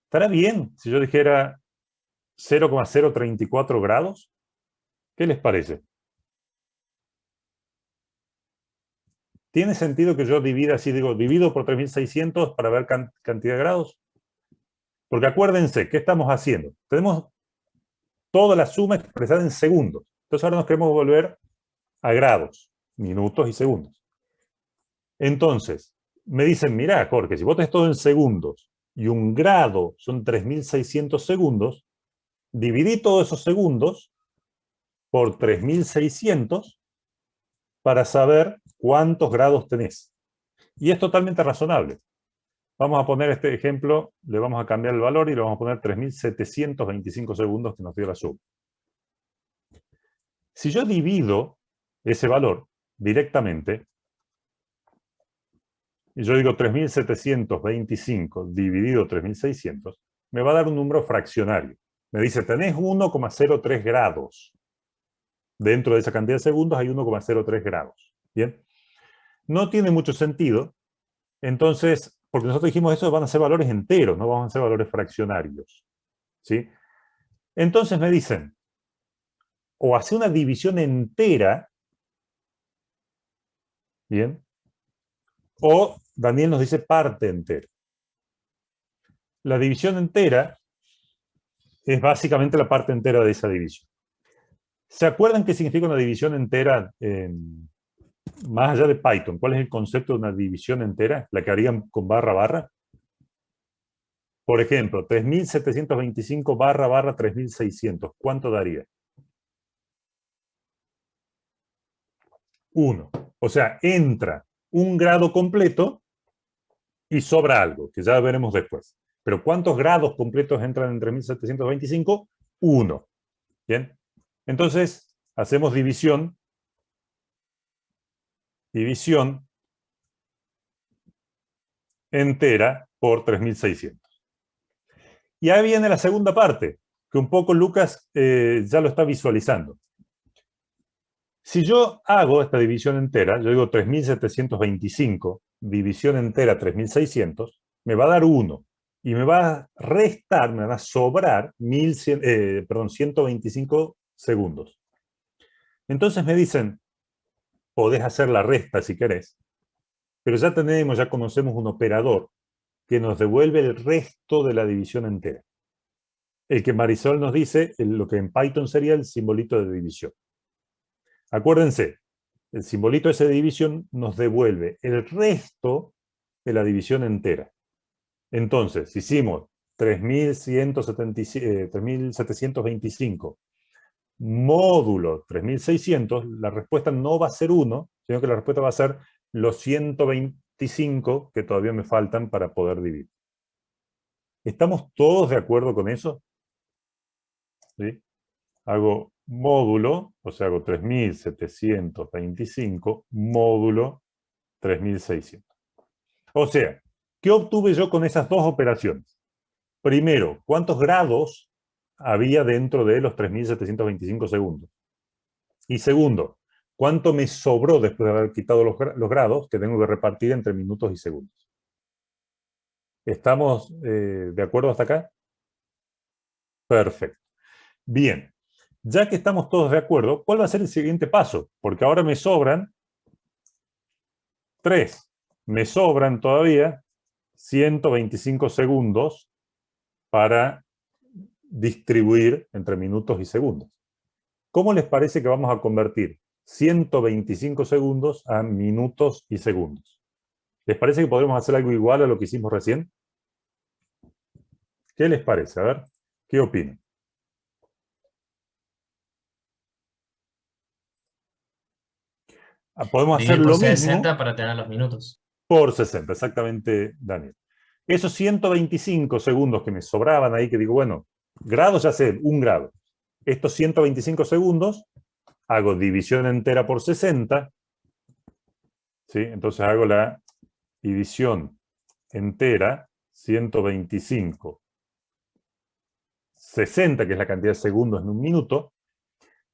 A: ¿Estará bien si yo dijera 0,034 grados? ¿Qué les parece? ¿Tiene sentido que yo divida así, divido por 3600 para ver cantidad de grados? Porque acuérdense, ¿qué estamos haciendo? Tenemos toda la suma expresada en segundos. Entonces ahora nos queremos volver a grados, minutos y segundos. Entonces, me dicen, mira, Jorge, si vos tenés todo en segundos y un grado son 3600 segundos, dividí todos esos segundos por 3600 para saber cuántos grados tenés. Y es totalmente razonable. Vamos a poner este ejemplo, le vamos a cambiar el valor y le vamos a poner 3725 segundos que nos dio la suma. Si yo divido ese valor directamente, y yo digo 3725 dividido 3600, me va a dar un número fraccionario. Me dice, tenés 1,03 grados. Dentro de esa cantidad de segundos hay 1,03 grados. ¿Bien? No tiene mucho sentido. Entonces, porque nosotros dijimos eso van a ser valores enteros, no van a ser valores fraccionarios. ¿Sí? Entonces me dicen, o hace una división entera, ¿bien? O Daniel nos dice parte entera. La división entera es básicamente la parte entera de esa división. ¿Se acuerdan qué significa una división entera más allá de Python? ¿Cuál es el concepto de una división entera? ¿La que harían con barra barra? Por ejemplo, 3725 barra barra 3600. ¿Cuánto daría? 1. O sea, entra un grado completo y sobra algo, que ya veremos después. Pero ¿cuántos grados completos entran en 3725? 1. ¿Bien? Entonces, hacemos división. División entera por 3600. Y ahí viene la segunda parte, que un poco Lucas ya lo está visualizando. Si yo hago esta división entera, yo digo 3725, división entera 3600, me va a dar 1. Y me va a restar, me va a sobrar 125 segundos. Entonces me dicen, podés hacer la resta si querés, pero ya conocemos un operador que nos devuelve el resto de la división entera. El que Marisol nos dice, lo que en Python sería el simbolito de división. Acuérdense, el simbolito ese de división nos devuelve el resto de la división entera. Entonces, hicimos 3725 módulo 3600, la respuesta no va a ser 1, sino que la respuesta va a ser los 125 que todavía me faltan para poder dividir. ¿Estamos todos de acuerdo con eso? ¿Sí? Hago módulo, o sea, hago 3725 módulo 3600. O sea, ¿qué obtuve yo con esas dos operaciones? Primero, ¿cuántos grados había dentro de los 3725 segundos? Y segundo, ¿cuánto me sobró después de haber quitado los grados que tengo que repartir entre minutos y segundos? ¿Estamos de acuerdo hasta acá? Perfecto. Bien, ya que estamos todos de acuerdo, ¿cuál va a ser el siguiente paso? Porque ahora me sobran 3. Me sobran todavía 125 segundos para distribuir entre minutos y segundos. ¿Cómo les parece que vamos a convertir 125 segundos a minutos y segundos? ¿Les parece que podremos hacer algo igual a lo que hicimos recién? ¿Qué les parece? A ver, ¿qué opinan? Podemos hacer lo mismo.
C: 60 para tener los minutos.
A: Por 60, exactamente, Daniel. Esos 125 segundos que me sobraban ahí, que digo, bueno, grados ya sé, 1 grado. Estos 125 segundos, hago división entera por 60. ¿Sí? Entonces hago la división entera, 125, 60, que es la cantidad de segundos en un minuto.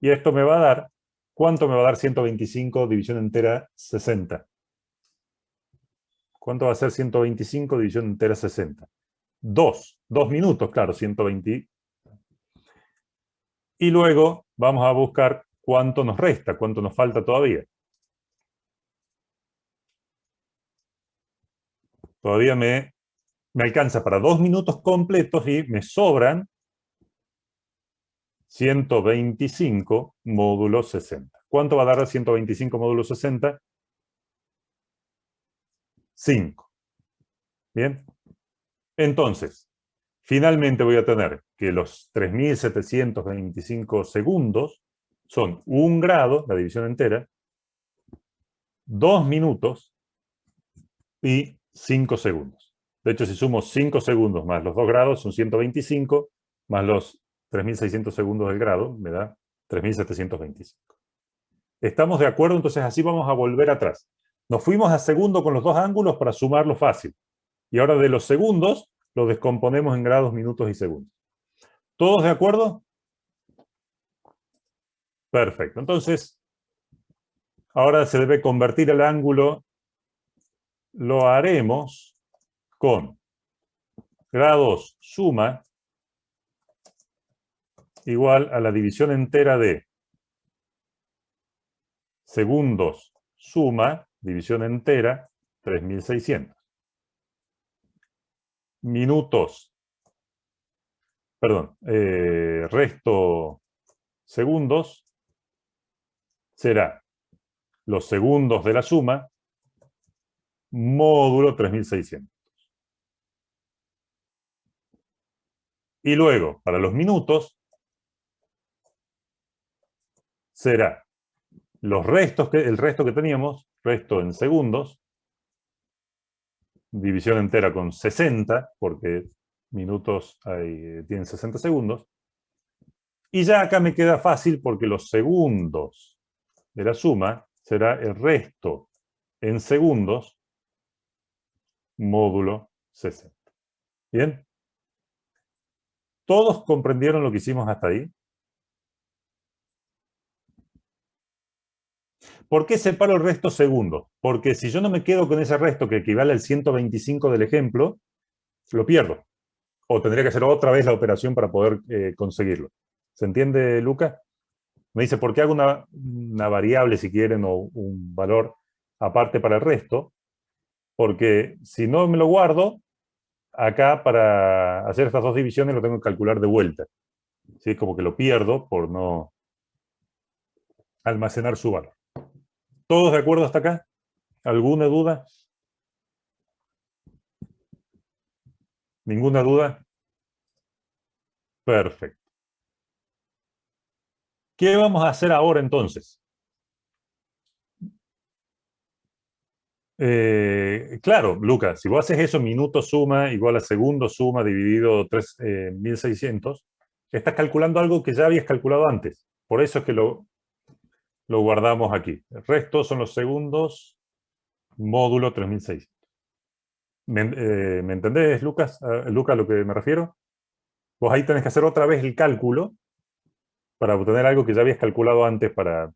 A: Y esto me va a dar, ¿cuánto me va a dar 125 división entera 60? ¿Cuánto va a ser 125 división entera 60? 2 minutos, claro, 120. Y luego vamos a buscar cuánto nos resta, cuánto nos falta todavía. Todavía me alcanza para 2 minutos completos y me sobran 125 módulo 60. ¿Cuánto va a dar 125 módulo 60? 5. Bien. Entonces, finalmente voy a tener que los 3725 segundos son 1 grado, la división entera, 2 minutos y 5 segundos. De hecho, si sumo 5 segundos más los 2 grados, son 125, más los 3600 segundos del grado, me da 3725. ¿Estamos de acuerdo? Entonces así vamos a volver atrás. Nos fuimos a segundo con los dos ángulos para sumarlo fácil. Y ahora de los segundos, lo descomponemos en grados, minutos y segundos. ¿Todos de acuerdo? Perfecto. Entonces, ahora se debe convertir el ángulo. Lo haremos con grados suma igual a la división entera de segundos suma, división entera, 3600. Minutos, perdón, resto segundos será los segundos de la suma módulo 3600. Y luego, para los minutos, será los restos el resto que teníamos, resto en segundos, división entera con 60, porque minutos tienen 60 segundos. Y ya acá me queda fácil porque los segundos de la suma será el resto en segundos módulo 60. ¿Bien? ¿Todos comprendieron lo que hicimos hasta ahí? ¿Por qué separo el resto segundos? Porque si yo no me quedo con ese resto que equivale al 125 del ejemplo, lo pierdo. O tendría que hacer otra vez la operación para poder conseguirlo. ¿Se entiende, Luca? Me dice, ¿por qué hago una variable, si quieren, o un valor aparte para el resto? Porque si no me lo guardo, acá para hacer estas dos divisiones lo tengo que calcular de vuelta. ¿Sí? Como que lo pierdo por no almacenar su valor. ¿Todos de acuerdo hasta acá? ¿Alguna duda? ¿Ninguna duda? Perfecto. ¿Qué vamos a hacer ahora entonces? Claro, Lucas, si vos haces eso, minuto suma igual a segundo suma dividido 1600, estás calculando algo que ya habías calculado antes. Por eso es que lo guardamos aquí. El resto son los segundos módulo 3600. ¿Me entendés, Lucas? Lucas, a lo que me refiero. Vos ahí tenés que hacer otra vez el cálculo para obtener algo que ya habías calculado antes para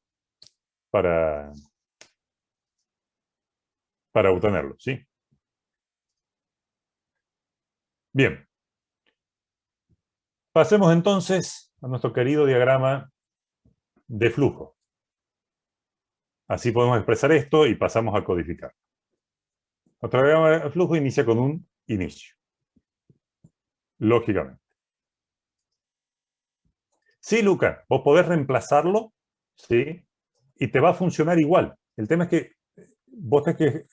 A: obtenerlo, ¿sí? Bien. Pasemos entonces a nuestro querido diagrama de flujo. Así podemos expresar esto y pasamos a codificar. Nuestro diagrama de flujo inicia con un inicio. Lógicamente. Sí, Luca, vos podés reemplazarlo, ¿sí? Y te va a funcionar igual. El tema es que vos tenés que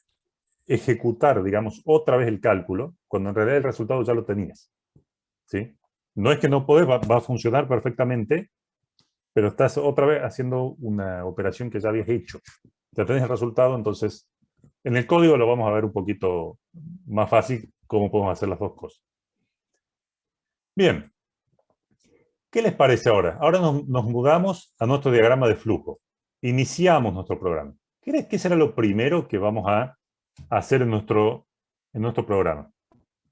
A: ejecutar, digamos, otra vez el cálculo, cuando en realidad el resultado ya lo tenías. ¿Sí? No es que no podés, va a funcionar perfectamente, pero estás otra vez haciendo una operación que ya habías hecho. Ya tenés el resultado, entonces en el código lo vamos a ver un poquito más fácil cómo podemos hacer las dos cosas. Bien. ¿Qué les parece ahora? Ahora nos mudamos a nuestro diagrama de flujo. Iniciamos nuestro programa. ¿Qué será lo primero que vamos a hacer en nuestro programa?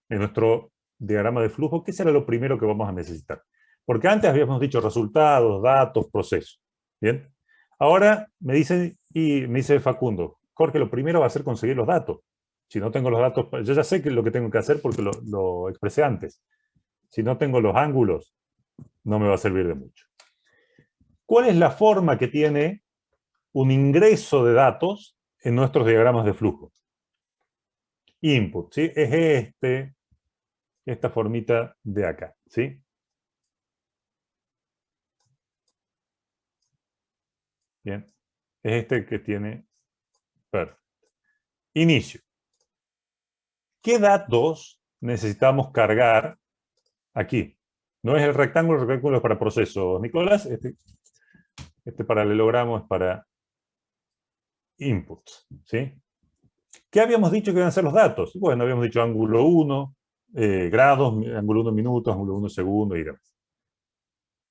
A: En nuestro diagrama de flujo, ¿qué será lo primero que vamos a necesitar? Porque antes habíamos dicho resultados, datos, procesos. ¿Bien? Ahora me dice Facundo, Jorge, lo primero va a ser conseguir los datos. Si no tengo los datos, yo ya sé lo que tengo que hacer porque lo expresé antes. Si no tengo los ángulos, no me va a servir de mucho. ¿Cuál es la forma que tiene un ingreso de datos en nuestros diagramas de flujo? Input, ¿sí? Es esta formita de acá, ¿sí? Bien. Es este que tiene... Perfecto. Inicio. ¿Qué datos necesitamos cargar aquí? No es el rectángulo es para procesos, Nicolás. Este paralelogramo es para inputs, ¿sí? ¿Qué habíamos dicho que iban a ser los datos? Bueno, habíamos dicho ángulo 1, grados, ángulo 1 minutos, ángulo 1 segundo y demás.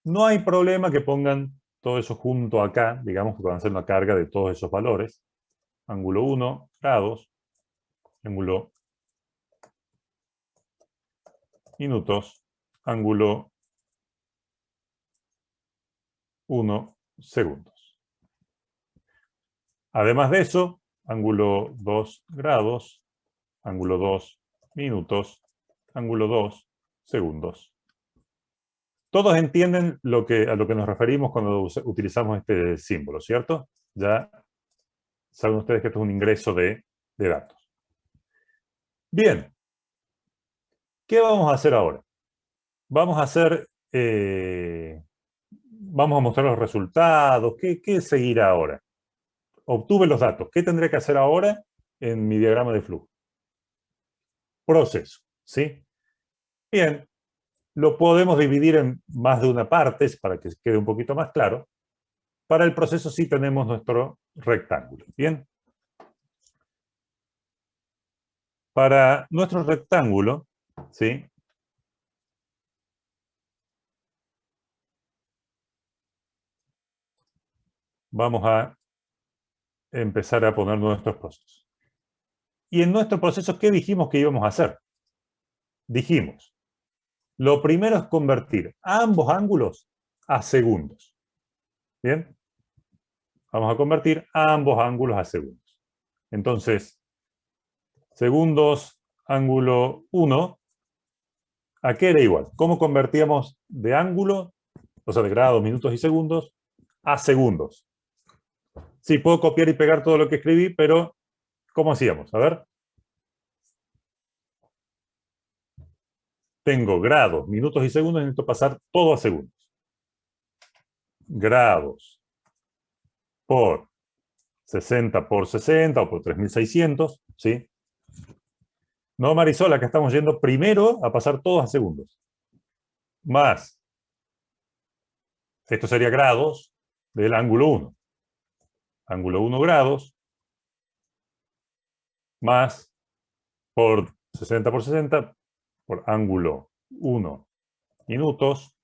A: No hay problema que pongan todo eso junto acá, digamos, porque van a hacer una carga de todos esos valores. Ángulo 1, grados, ángulo minutos, ángulo 1 segundos. Además de eso, ángulo 2 grados, ángulo 2 minutos, ángulo 2 segundos. Todos entienden a lo que nos referimos cuando utilizamos este símbolo, ¿cierto? Ya saben ustedes que esto es un ingreso de datos. Bien. ¿Qué vamos a hacer ahora? Vamos a vamos a mostrar los resultados. ¿Qué seguirá ahora? Obtuve los datos. ¿Qué tendré que hacer ahora en mi diagrama de flujo? Proceso, ¿sí? Bien, lo podemos dividir en más de una parte para que quede un poquito más claro. Para el proceso sí tenemos nuestro rectángulo, ¿bien? Para nuestro rectángulo, ¿sí? Vamos a empezar a poner nuestros procesos. Y en nuestro proceso, ¿qué dijimos que íbamos a hacer? Dijimos, lo primero es convertir ambos ángulos a segundos. ¿Bien? Vamos a convertir ambos ángulos a segundos. Entonces, segundos, ángulo 1, ¿a qué era igual? ¿Cómo convertíamos de ángulo, o sea, de grados, minutos y segundos, a segundos? Sí, puedo copiar y pegar todo lo que escribí, pero ¿cómo hacíamos? A ver. Tengo grados, minutos y segundos, necesito pasar todo a segundos. Grados por 60 por 60 o por 3600, ¿sí? No, Marisol, acá estamos yendo primero a pasar todos a segundos. Más, esto sería grados del ángulo 1. Ángulo 1 grados, más por 60 por 60, por ángulo 1 minutos,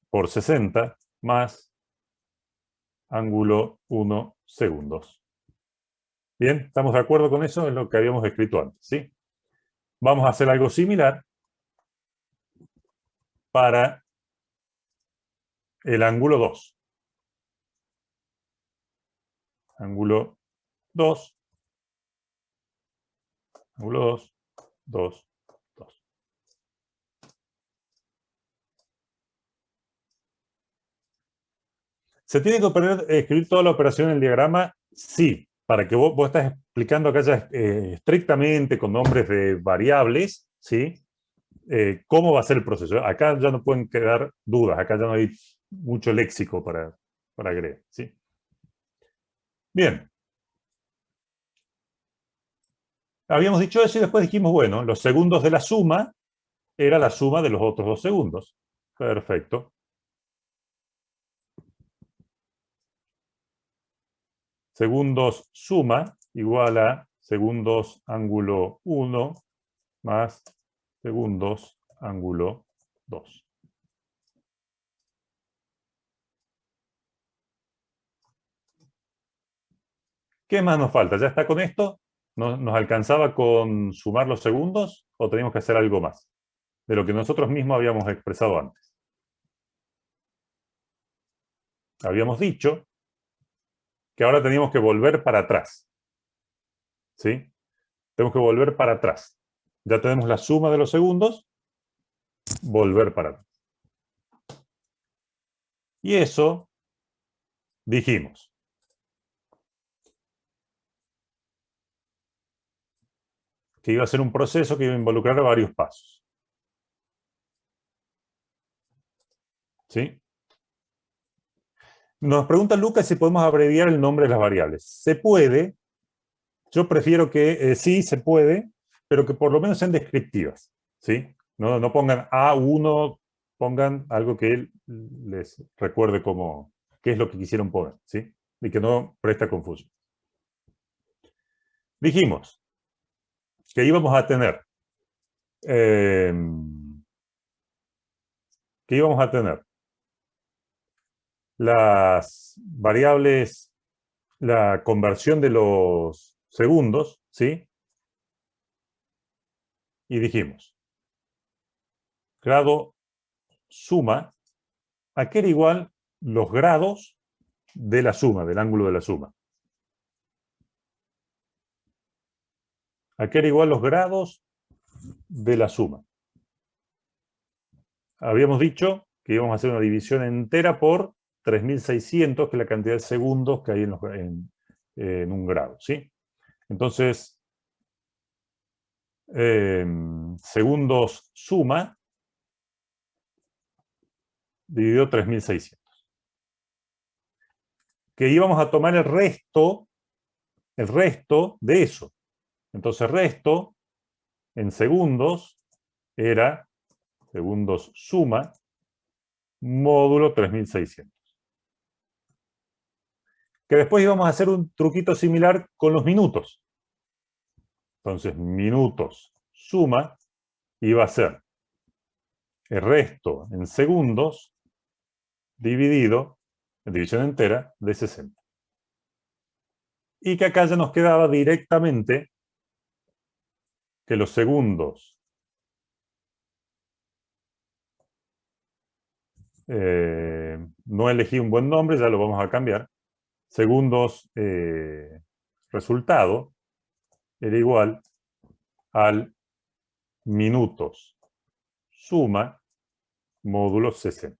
A: por 60, más ángulo 1 segundos. Bien, ¿estamos de acuerdo con eso? Es lo que habíamos escrito antes, ¿sí? Vamos a hacer algo similar para el ángulo 2. Ángulo 2, ángulo 2, 2, 2. ¿Se tiene que escribir toda la operación en el diagrama? Sí, para que vos estás explicando acá ya estrictamente con nombres de variables, ¿sí? ¿Cómo va a ser el proceso? Acá ya no pueden quedar dudas, acá ya no hay mucho léxico para agregar, ¿sí? Bien. Habíamos dicho eso y después dijimos, bueno, los segundos de la suma era la suma de los otros 2 segundos. Perfecto. Segundos suma igual a segundos ángulo 1 más segundos ángulo 2. ¿Qué más nos falta? ¿Ya está con esto? ¿Nos alcanzaba con sumar los segundos o teníamos que hacer algo más de lo que nosotros mismos habíamos expresado antes? Habíamos dicho que ahora teníamos que volver para atrás. ¿Sí? Tenemos que volver para atrás. Ya tenemos la suma de los segundos, volver para atrás. Y eso dijimos. Que iba a ser un proceso que iba a involucrar varios pasos. ¿Sí? Nos pregunta Lucas si podemos abreviar el nombre de las variables. Se puede. Yo prefiero que sí, se puede, pero que por lo menos sean descriptivas. ¿Sí? No pongan A1, pongan algo que les recuerde qué es lo que quisieron poner. ¿Sí? Y que no presta confusión. Dijimos que íbamos a tener las variables, la conversión de los segundos, ¿sí? Y dijimos, grado suma, ¿a qué era igual los grados de la suma, del ángulo de la suma? ¿A qué era igual los grados de la suma? Habíamos dicho que íbamos a hacer una división entera por 3600, que es la cantidad de segundos que hay en un grado, ¿sí? Entonces, segundos suma dividido 3.600. Que íbamos a tomar el resto de eso. Entonces, resto en segundos era segundos suma módulo 3.600. Que después íbamos a hacer un truquito similar con los minutos. Entonces, minutos suma iba a ser el resto en segundos dividido en división entera de 60. Y que acá ya nos quedaba directamente que los segundos no elegí un buen nombre, ya lo vamos a cambiar. Segundos resultado era igual al minutos suma módulo 60.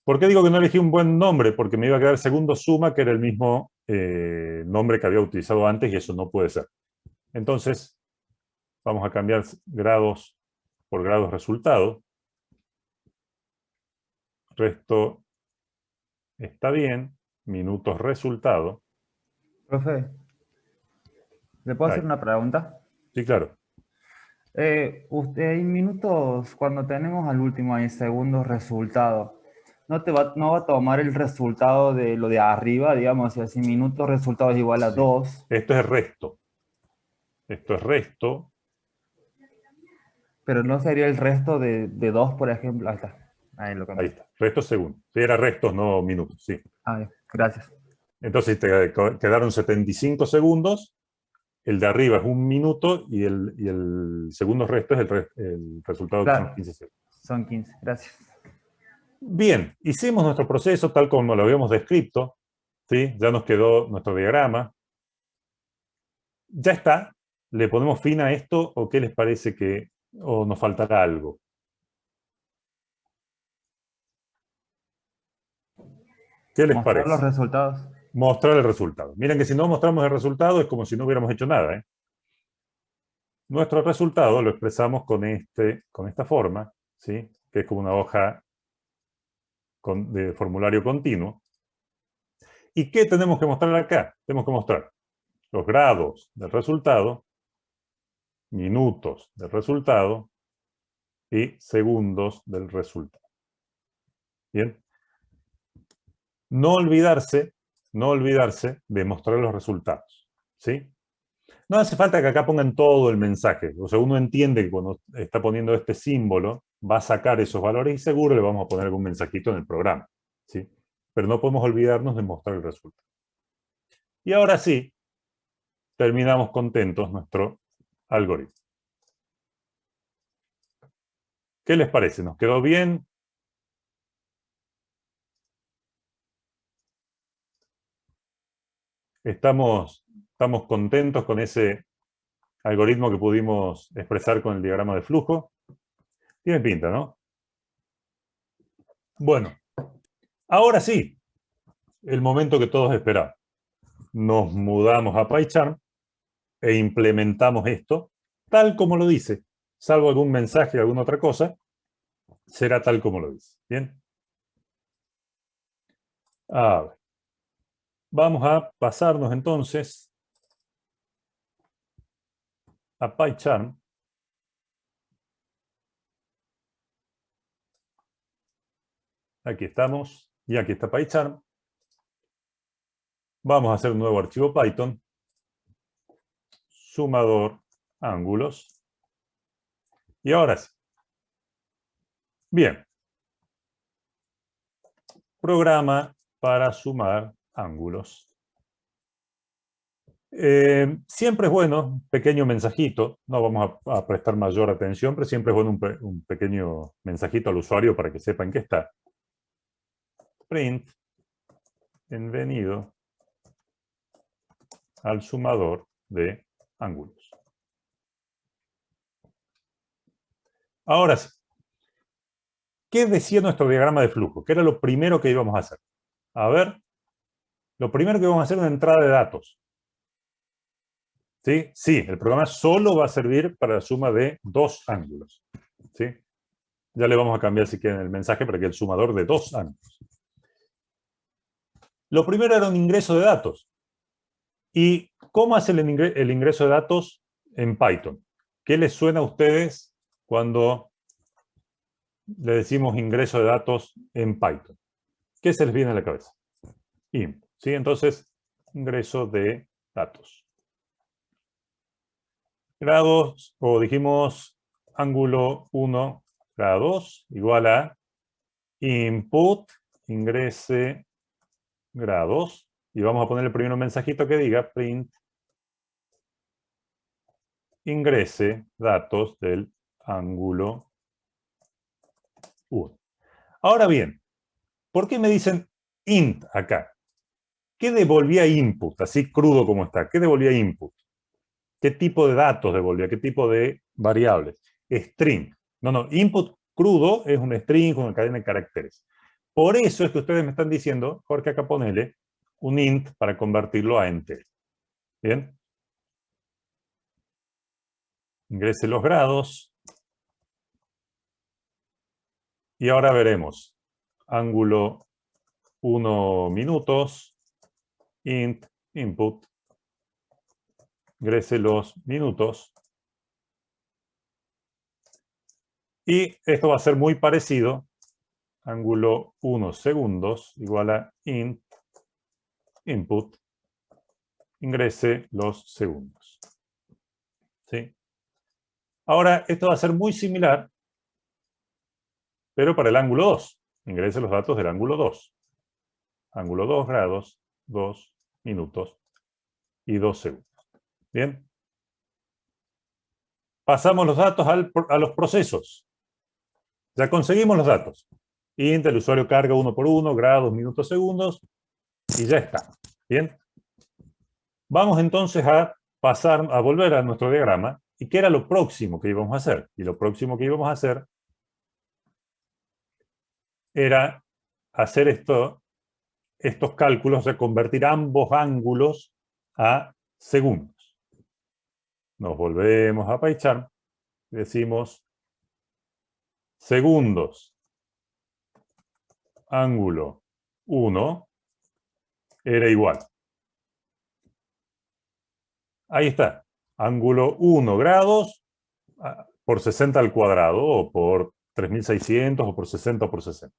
A: ¿Por qué digo que no elegí un buen nombre? Porque me iba a quedar segundo suma, que era el mismo nombre que había utilizado antes, y eso no puede ser. Entonces, vamos a cambiar grados por grados resultado. Resto está bien. Minutos resultado.
E: Profe, ¿le puedo hacer una pregunta?
A: Sí, claro.
E: Usted en minutos, cuando tenemos al último ahí segundos resultado, no va a tomar el resultado de lo de arriba, digamos, si así minutos resultado es igual a 2.
A: Esto es resto. Esto es resto.
E: Pero no sería el resto de 2, por ejemplo. Ahí está. Ahí lo cambié.
A: Ahí está. Resto segundo. Sí, era restos, no minutos. Sí.
E: Gracias.
A: Entonces te quedaron 75 segundos. El de arriba es un minuto y el segundo resto es el resultado,
E: claro,
A: que son 15 segundos.
E: Son 15. Gracias.
A: Bien, hicimos nuestro proceso tal como lo habíamos descrito. ¿Sí? Ya nos quedó nuestro diagrama. Ya está. ¿Le ponemos fin a esto o qué les parece que o nos faltará algo? ¿Qué les parece?
E: Mostrar los resultados.
A: Mostrar el resultado. Miren que si no mostramos el resultado es como si no hubiéramos hecho nada. Nuestro resultado lo expresamos con esta forma, ¿sí? Que es como una hoja de formulario continuo. ¿Y qué tenemos que mostrar acá? Tenemos que mostrar los grados del resultado, minutos del resultado y segundos del resultado. ¿Bien? No olvidarse de mostrar los resultados, ¿sí? No hace falta que acá pongan todo el mensaje. O sea, uno entiende que cuando está poniendo este símbolo va a sacar esos valores y seguro le vamos a poner algún mensajito en el programa, ¿sí? Pero no podemos olvidarnos de mostrar el resultado. Y ahora sí, terminamos contentos nuestro algoritmo. ¿Qué les parece? ¿Nos quedó bien? ¿Estamos contentos con ese algoritmo que pudimos expresar con el diagrama de flujo? Tiene pinta, ¿no? Bueno, ahora sí, el momento que todos esperaban. Nos mudamos a PyCharm e implementamos esto tal como lo dice, salvo algún mensaje o alguna otra cosa, será tal como lo dice. ¿Bien? A ver. Vamos a pasarnos entonces a PyCharm. Aquí estamos, y aquí está PyCharm. Vamos a hacer un nuevo archivo Python. Sumador, ángulos. Y ahora sí. Bien. Programa para sumar ángulos. Siempre es bueno, pequeño mensajito, no vamos a prestar mayor atención, pero siempre es bueno un pequeño mensajito al usuario para que sepa en qué está. Print, bienvenido al sumador de ángulos. Ahora sí. ¿Qué decía nuestro diagrama de flujo? ¿Qué era lo primero que íbamos a hacer? A ver, lo primero que íbamos a hacer es una entrada de datos. ¿Sí? Sí, el programa solo va a servir para la suma de dos ángulos. ¿Sí? Ya le vamos a cambiar si quieren el mensaje para que el sumador de 2 ángulos. Lo primero era un ingreso de datos. ¿Y cómo hace el ingreso de datos en Python? ¿Qué les suena a ustedes cuando le decimos ingreso de datos en Python? ¿Qué se les viene a la cabeza? Input, ¿sí? Entonces, ingreso de datos. Grados, o dijimos ángulo 1, grados, igual a input, ingrese grados. Y vamos a poner el primer mensajito que diga print ingrese datos del ángulo 1. Ahora bien, ¿por qué me dicen int acá? ¿Qué devolvía input? Así crudo como está. ¿Qué devolvía input? ¿Qué tipo de datos devolvía? ¿Qué tipo de variables? String. No, input crudo es un string con una cadena de caracteres. Por eso es que ustedes me están diciendo, Jorge, acá ponele un int para convertirlo a enter. ¿Bien? Ingrese los grados. Y ahora veremos. Ángulo 1 minutos. Int input. Ingrese los minutos. Y esto va a ser muy parecido. Ángulo 1 segundos igual a int input. Ingrese los segundos. ¿Sí? Ahora, esto va a ser muy similar, pero para el ángulo 2. Ingrese los datos del ángulo 2. Ángulo 2 grados, 2 minutos y 2 segundos. ¿Bien? Pasamos los datos a los procesos. Ya conseguimos los datos. Int, el usuario carga 1 por 1, grados, minutos, segundos, y ya está. ¿Bien? Vamos entonces a volver a nuestro diagrama. ¿Y qué era lo próximo que íbamos a hacer? Y lo próximo que íbamos a hacer era hacer estos cálculos de convertir ambos ángulos a segundos. Nos volvemos a PyCharm y decimos segundos, ángulo 1 era igual. Ahí está. Ángulo 1 grados por 60 al cuadrado, o por 3600, o por 60 o por 60.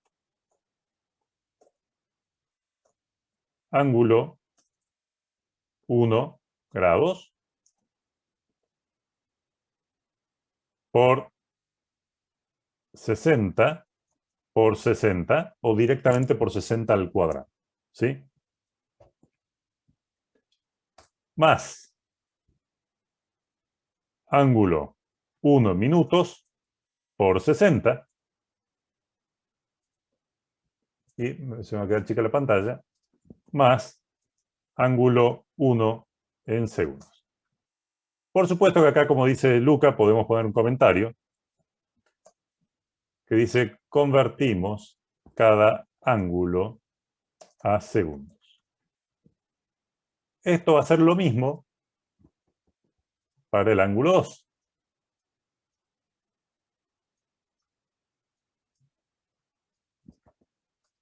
A: Ángulo 1 grados por 60 por 60, o directamente por 60 al cuadrado. ¿Sí? Más ángulo 1 minutos por 60. Y se me va a quedar chica la pantalla. Más ángulo 1 en segundos. Por supuesto que acá, como dice Luca, podemos poner un comentario que dice convertimos cada ángulo a segundos. Esto va a ser lo mismo para el ángulo 2.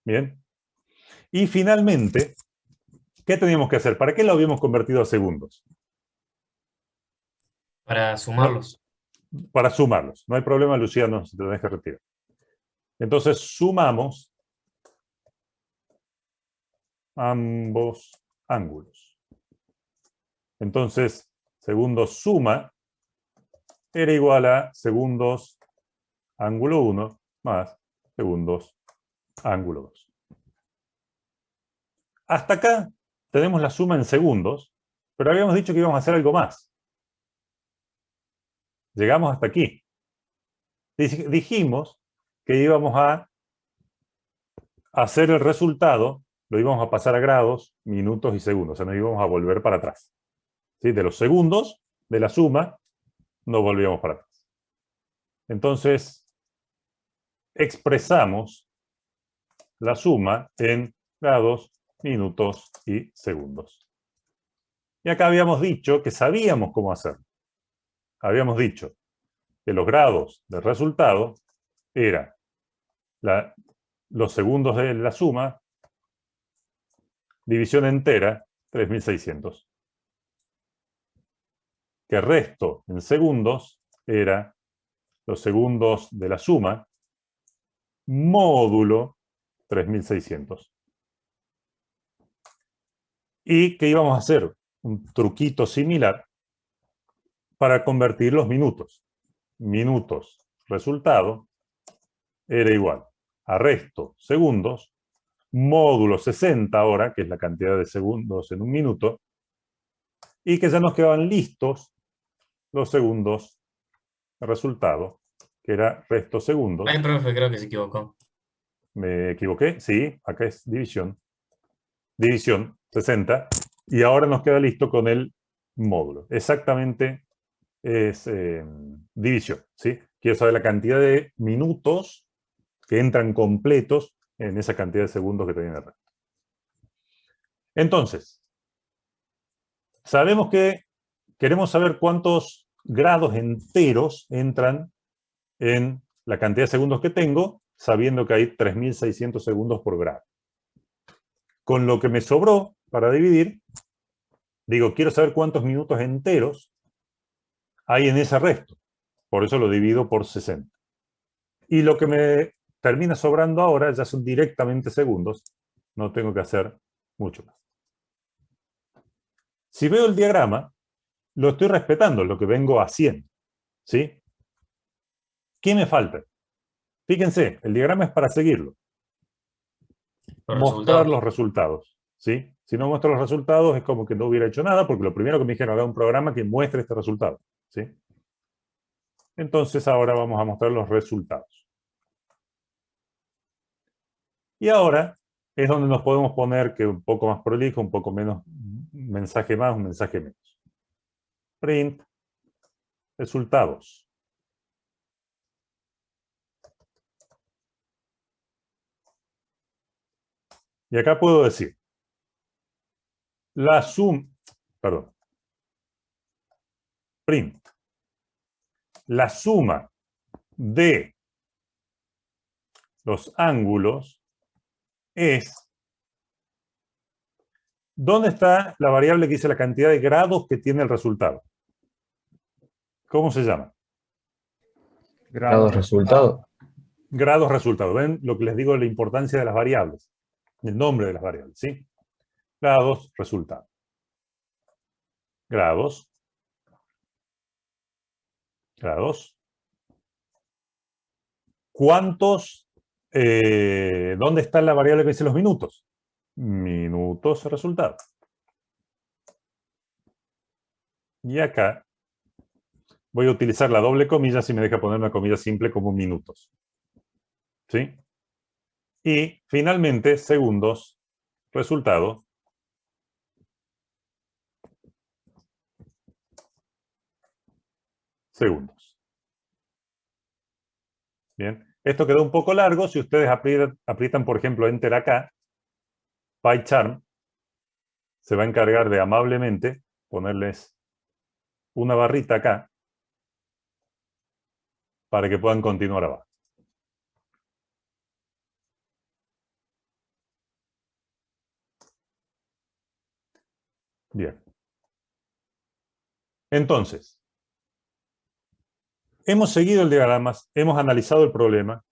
A: Bien. Y finalmente, ¿qué teníamos que hacer? ¿Para qué lo habíamos convertido a segundos?
C: Para sumarlos.
A: Para sumarlos. No hay problema, Lucía, no se te deja retirar. Entonces, sumamos ambos ángulos. Entonces, segundos suma era igual a segundos ángulo 1 más segundos ángulo 2. Hasta acá tenemos la suma en segundos, pero habíamos dicho que íbamos a hacer algo más. Llegamos hasta aquí. Dijimos que íbamos a hacer el resultado, lo íbamos a pasar a grados, minutos y segundos. O sea, nos íbamos a volver para atrás. ¿Sí? De los segundos, de la suma, nos volvíamos para atrás. Entonces, expresamos la suma en grados, minutos y segundos. Y acá habíamos dicho que sabíamos cómo hacerlo. Habíamos dicho que los grados del resultado era los segundos de la suma, división entera, 3600. Que resto en segundos era los segundos de la suma, módulo 3600. Y que íbamos a hacer un truquito similar para convertir los minutos. Minutos resultado era igual a resto segundos, módulo 60 ahora, que es la cantidad de segundos en un minuto, y que ya nos quedaban listos los segundos de resultado, que era resto segundos.
C: Ay, profe, creo que se equivocó.
A: ¿Me equivoqué? Sí, acá es división. División 60. Y ahora nos queda listo con el módulo. Exactamente es división, ¿sí? Quiero saber la cantidad de minutos que entran completos en esa cantidad de segundos que tiene el resto. Entonces, sabemos que queremos saber cuántos grados enteros entran en la cantidad de segundos que tengo, sabiendo que hay 3600 segundos por grado. Con lo que me sobró para dividir, digo, quiero saber cuántos minutos enteros hay en ese resto. Por eso lo divido por 60. Y lo que me termina sobrando ahora ya son directamente segundos. No tengo que hacer mucho más. Si veo el diagrama, lo estoy respetando, lo que vengo haciendo. ¿Sí? ¿Qué me falta? Fíjense, el diagrama es para seguirlo. Mostrar los resultados. ¿Sí? Si no muestro los resultados es como que no hubiera hecho nada, porque lo primero que me dijeron era un programa que muestre este resultado. ¿Sí? Entonces ahora vamos a mostrar los resultados. Y ahora es donde nos podemos poner que un poco más prolijo, un poco menos, un mensaje más, un mensaje menos. Print, resultados. Y acá puedo decir, la suma, perdón, print, la suma de los ángulos es, ¿dónde está la variable que dice la cantidad de grados que tiene el resultado? ¿Cómo se llama?
F: Grados resultado.
A: Grados resultado. ¿Ven lo que les digo de la importancia de las variables? El nombre de las variables, ¿sí? Grados resultado. Grados. Grados. ¿Cuántos? ¿Dónde está la variable que dice los minutos? Minutos resultado. Y acá voy a utilizar la doble comilla si me deja poner una comilla simple como minutos. ¿Sí? Y finalmente, segundos, resultado. Segundos. Bien. Esto quedó un poco largo. Si ustedes aprietan, por ejemplo, Enter acá, PyCharm se va a encargar de amablemente ponerles una barrita acá para que puedan continuar abajo. Bien. Entonces, hemos seguido el diagrama, hemos analizado el problema,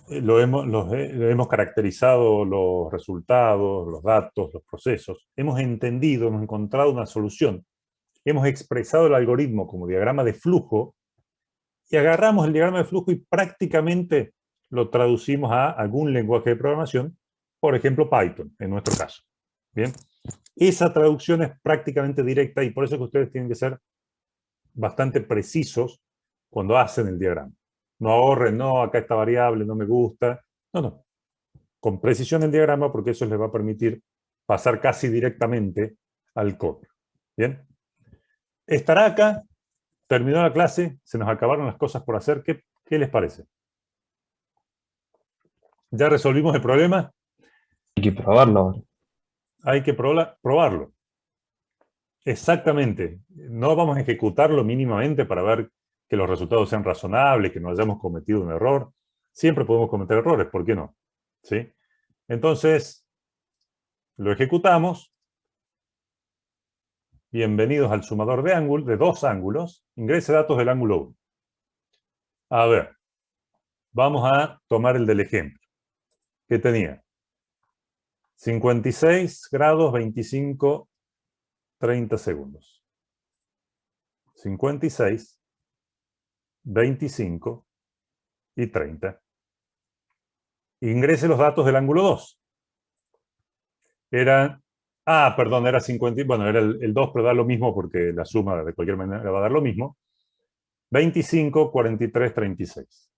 A: hemos caracterizado los resultados, los datos, los procesos, hemos entendido, hemos encontrado una solución, hemos expresado el algoritmo como diagrama de flujo y agarramos el diagrama de flujo y prácticamente lo traducimos a algún lenguaje de programación, por ejemplo Python, en nuestro caso. Bien. Esa traducción es prácticamente directa y por eso es que ustedes tienen que ser bastante precisos cuando hacen el diagrama. No ahorren, no, acá esta variable no me gusta. No, no. Con precisión el diagrama porque eso les va a permitir pasar casi directamente al código. ¿Bien? Estará acá, terminó la clase, se nos acabaron las cosas por hacer. ¿Qué les parece? ¿Ya resolvimos el problema?
F: Hay que probarlo.
A: Hay que probarlo. Exactamente. No vamos a ejecutarlo mínimamente para ver que los resultados sean razonables, que no hayamos cometido un error, siempre podemos cometer errores, ¿por qué no? ¿Sí? Entonces, lo ejecutamos. Bienvenidos al sumador de ángulos, de dos ángulos. Ingrese datos del ángulo 1. A ver, vamos a tomar el del ejemplo. ¿Qué tenía? 56 grados, 25, 30 segundos. 56, 25 y 30. Ingrese los datos del ángulo 2. Era 50, bueno, era el 2, pero da lo mismo porque la suma de cualquier manera va a dar lo mismo. 25, 43, 36.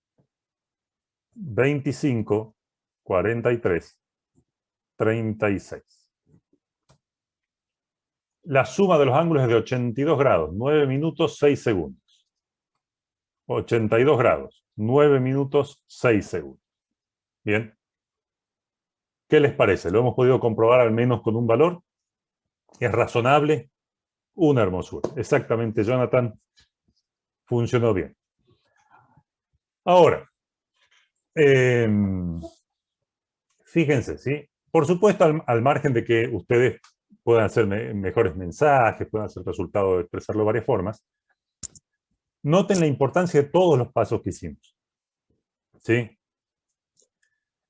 A: 25, 43, 36. La suma de los ángulos es de 82 grados, 9 minutos, 6 segundos. 82 grados, 9 minutos, 6 segundos. Bien. ¿Qué les parece? ¿Lo hemos podido comprobar al menos con un valor? ¿Es razonable? Una hermosura. Exactamente, Jonathan. Funcionó bien. Ahora, fíjense, ¿sí? Por supuesto, al margen de que ustedes puedan hacer mejores mensajes, puedan hacer resultados de expresarlo de varias formas, noten la importancia de todos los pasos que hicimos. ¿Sí?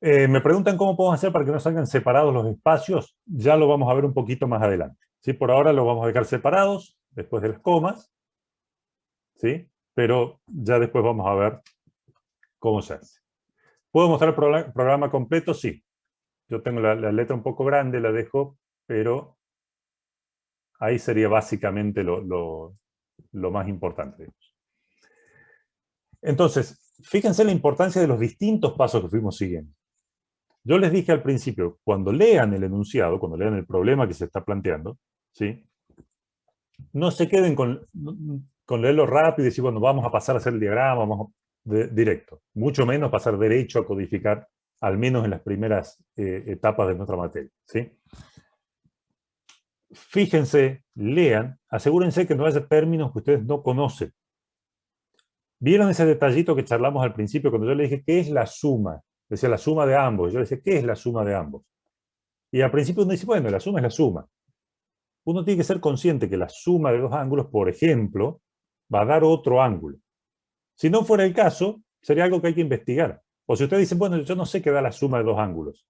A: Me preguntan cómo podemos hacer para que no salgan separados los espacios. Ya lo vamos a ver un poquito más adelante. ¿Sí? Por ahora los vamos a dejar separados, después de las comas. ¿Sí? Pero ya después vamos a ver cómo se hace. ¿Puedo mostrar el programa completo? Sí. Yo tengo la letra un poco grande, la dejo, pero ahí sería básicamente lo más importante. Entonces, fíjense la importancia de los distintos pasos que fuimos siguiendo. Yo les dije al principio, cuando lean el enunciado, cuando lean el problema que se está planteando, ¿sí? No se queden con leerlo rápido y decir, bueno, vamos a pasar a hacer el diagrama, vamos directo. Mucho menos pasar derecho a codificar, al menos en las primeras etapas de nuestra materia, ¿sí? Fíjense, lean, asegúrense que no haya términos que ustedes no conocen. ¿Vieron ese detallito que charlamos al principio cuando yo le dije qué es la suma? Decía la suma de ambos. Yo le decía, ¿qué es la suma de ambos? Y al principio uno dice, bueno, la suma es la suma. Uno tiene que ser consciente que la suma de dos ángulos, por ejemplo, va a dar otro ángulo. Si no fuera el caso, sería algo que hay que investigar. O si ustedes dicen, bueno, yo no sé qué da la suma de dos ángulos,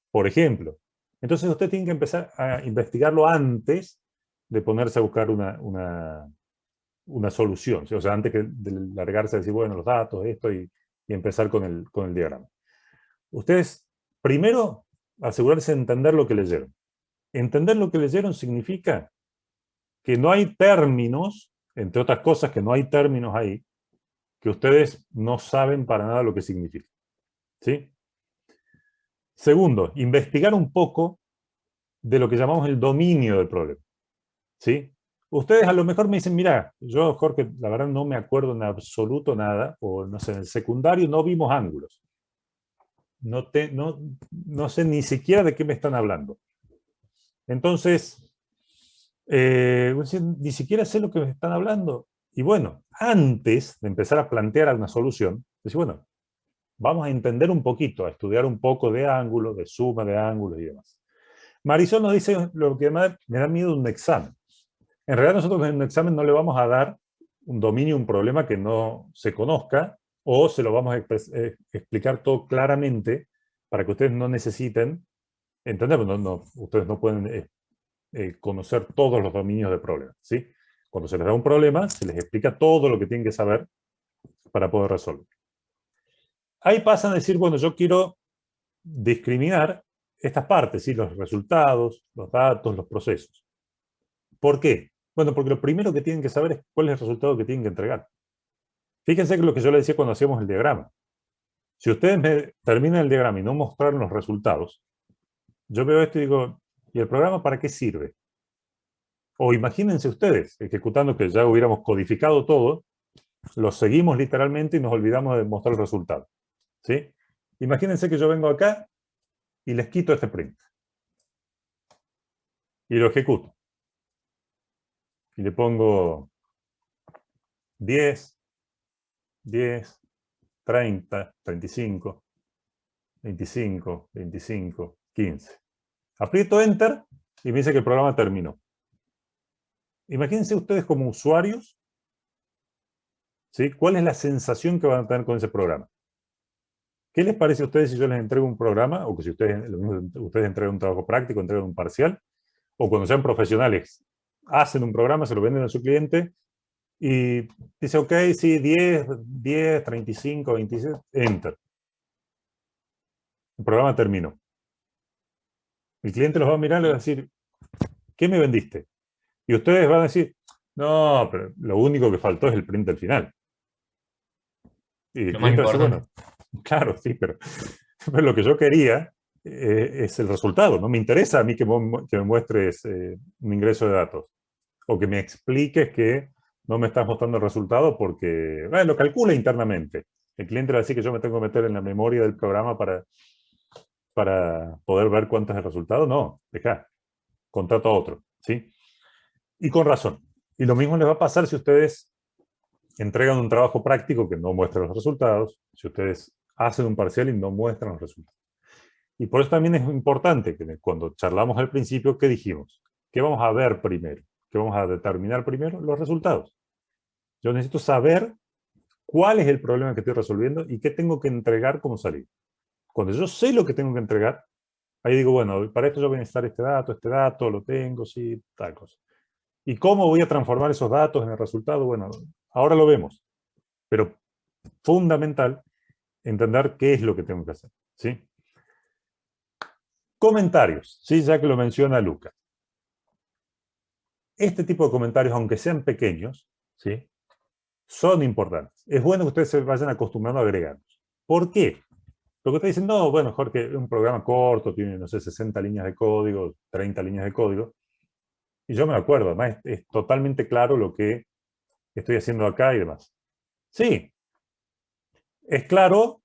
A: por ejemplo, entonces usted tiene que empezar a investigarlo antes de ponerse a buscar una solución. ¿Sí? O sea, antes de largarse a decir, bueno, los datos, esto, y empezar con el diagrama. Ustedes, primero, asegurarse de entender lo que leyeron. Entender lo que leyeron significa que no hay términos, entre otras cosas, que no hay términos ahí, que ustedes no saben para nada lo que significa. ¿Sí? Segundo, investigar un poco de lo que llamamos el dominio del problema. ¿Sí? Ustedes a lo mejor me dicen, mira, yo, Jorge, la verdad no me acuerdo en absoluto nada, o no sé, en el secundario no vimos ángulos. No sé ni siquiera de qué me están hablando. Entonces, ni siquiera sé lo que me están hablando. Y bueno, antes de empezar a plantear una solución, decir, bueno, vamos a entender un poquito, a estudiar un poco de ángulos, de suma de ángulos y demás. Marisol nos dice lo que me da miedo un examen. En realidad nosotros en un examen no le vamos a dar un dominio, un problema que no se conozca, o se lo vamos a explicar todo claramente para que ustedes no necesiten entender. Ustedes no pueden conocer todos los dominios del problema, ¿sí? Cuando se les da un problema, se les explica todo lo que tienen que saber para poder resolver. Ahí pasan a decir, bueno, yo quiero discriminar estas partes, ¿sí? Los resultados, los datos, los procesos. ¿Por qué? Bueno, porque lo primero que tienen que saber es cuál es el resultado que tienen que entregar. Fíjense que lo que yo les decía cuando hacíamos el diagrama. Si ustedes me terminan el diagrama y no mostraron los resultados, yo veo esto y digo, ¿y el programa para qué sirve? O imagínense ustedes, ejecutando que ya hubiéramos codificado todo, lo seguimos literalmente y nos olvidamos de mostrar el resultado. ¿Sí? Imagínense que yo vengo acá y les quito este print. Y lo ejecuto. Y le pongo 10, 10, 30, 35, 25, 25, 15. Aprieto Enter y me dice que el programa terminó. Imagínense ustedes como usuarios, ¿sí? ¿Cuál es la sensación que van a tener con ese programa? ¿Qué les parece a ustedes si yo les entrego un programa, o que si ustedes entregan un trabajo práctico, entregan un parcial, o cuando sean profesionales, hacen un programa, se lo venden a su cliente, y dice, ok, sí, 10, 35, 26, Enter. El programa terminó. El cliente los va a mirar y les va a decir, ¿qué me vendiste? Y ustedes van a decir, no, pero lo único que faltó es el print al final. Y el cliente va a decir, bueno, claro, sí, pero lo que yo quería es el resultado. No me interesa a mí que me muestres un ingreso de datos. O que me expliques que no me estás mostrando el resultado porque lo calcula internamente. El cliente va a decir que yo me tengo que meter en la memoria del programa para poder ver cuánto es el resultado. No, deja, contrato a otro, ¿sí? Y con razón. Y lo mismo les va a pasar si ustedes entregan un trabajo práctico que no muestra los resultados, si ustedes hacen un parcial y no muestran los resultados. Y por eso también es importante que cuando charlamos al principio, ¿qué dijimos? ¿Qué vamos a ver primero? ¿Qué vamos a determinar primero? Los resultados. Yo necesito saber cuál es el problema que estoy resolviendo y qué tengo que entregar como salida. Cuando yo sé lo que tengo que entregar, ahí digo, bueno, para esto yo voy a necesitar este dato, lo tengo, sí, tal cosa. ¿Y cómo voy a transformar esos datos en el resultado? Bueno, ahora lo vemos. Pero fundamental entender qué es lo que tengo que hacer, ¿sí? Comentarios, ¿sí? Ya que lo menciona Luca. Este tipo de comentarios, aunque sean pequeños, ¿sí? Son importantes. Es bueno que ustedes se vayan acostumbrando a agregarlos. ¿Por qué? Porque ustedes dicen, no, bueno, Jorge, es un programa corto, tiene, no sé, 60 líneas de código, 30 líneas de código. Y yo me acuerdo, además es totalmente claro lo que estoy haciendo acá y demás. Sí, es claro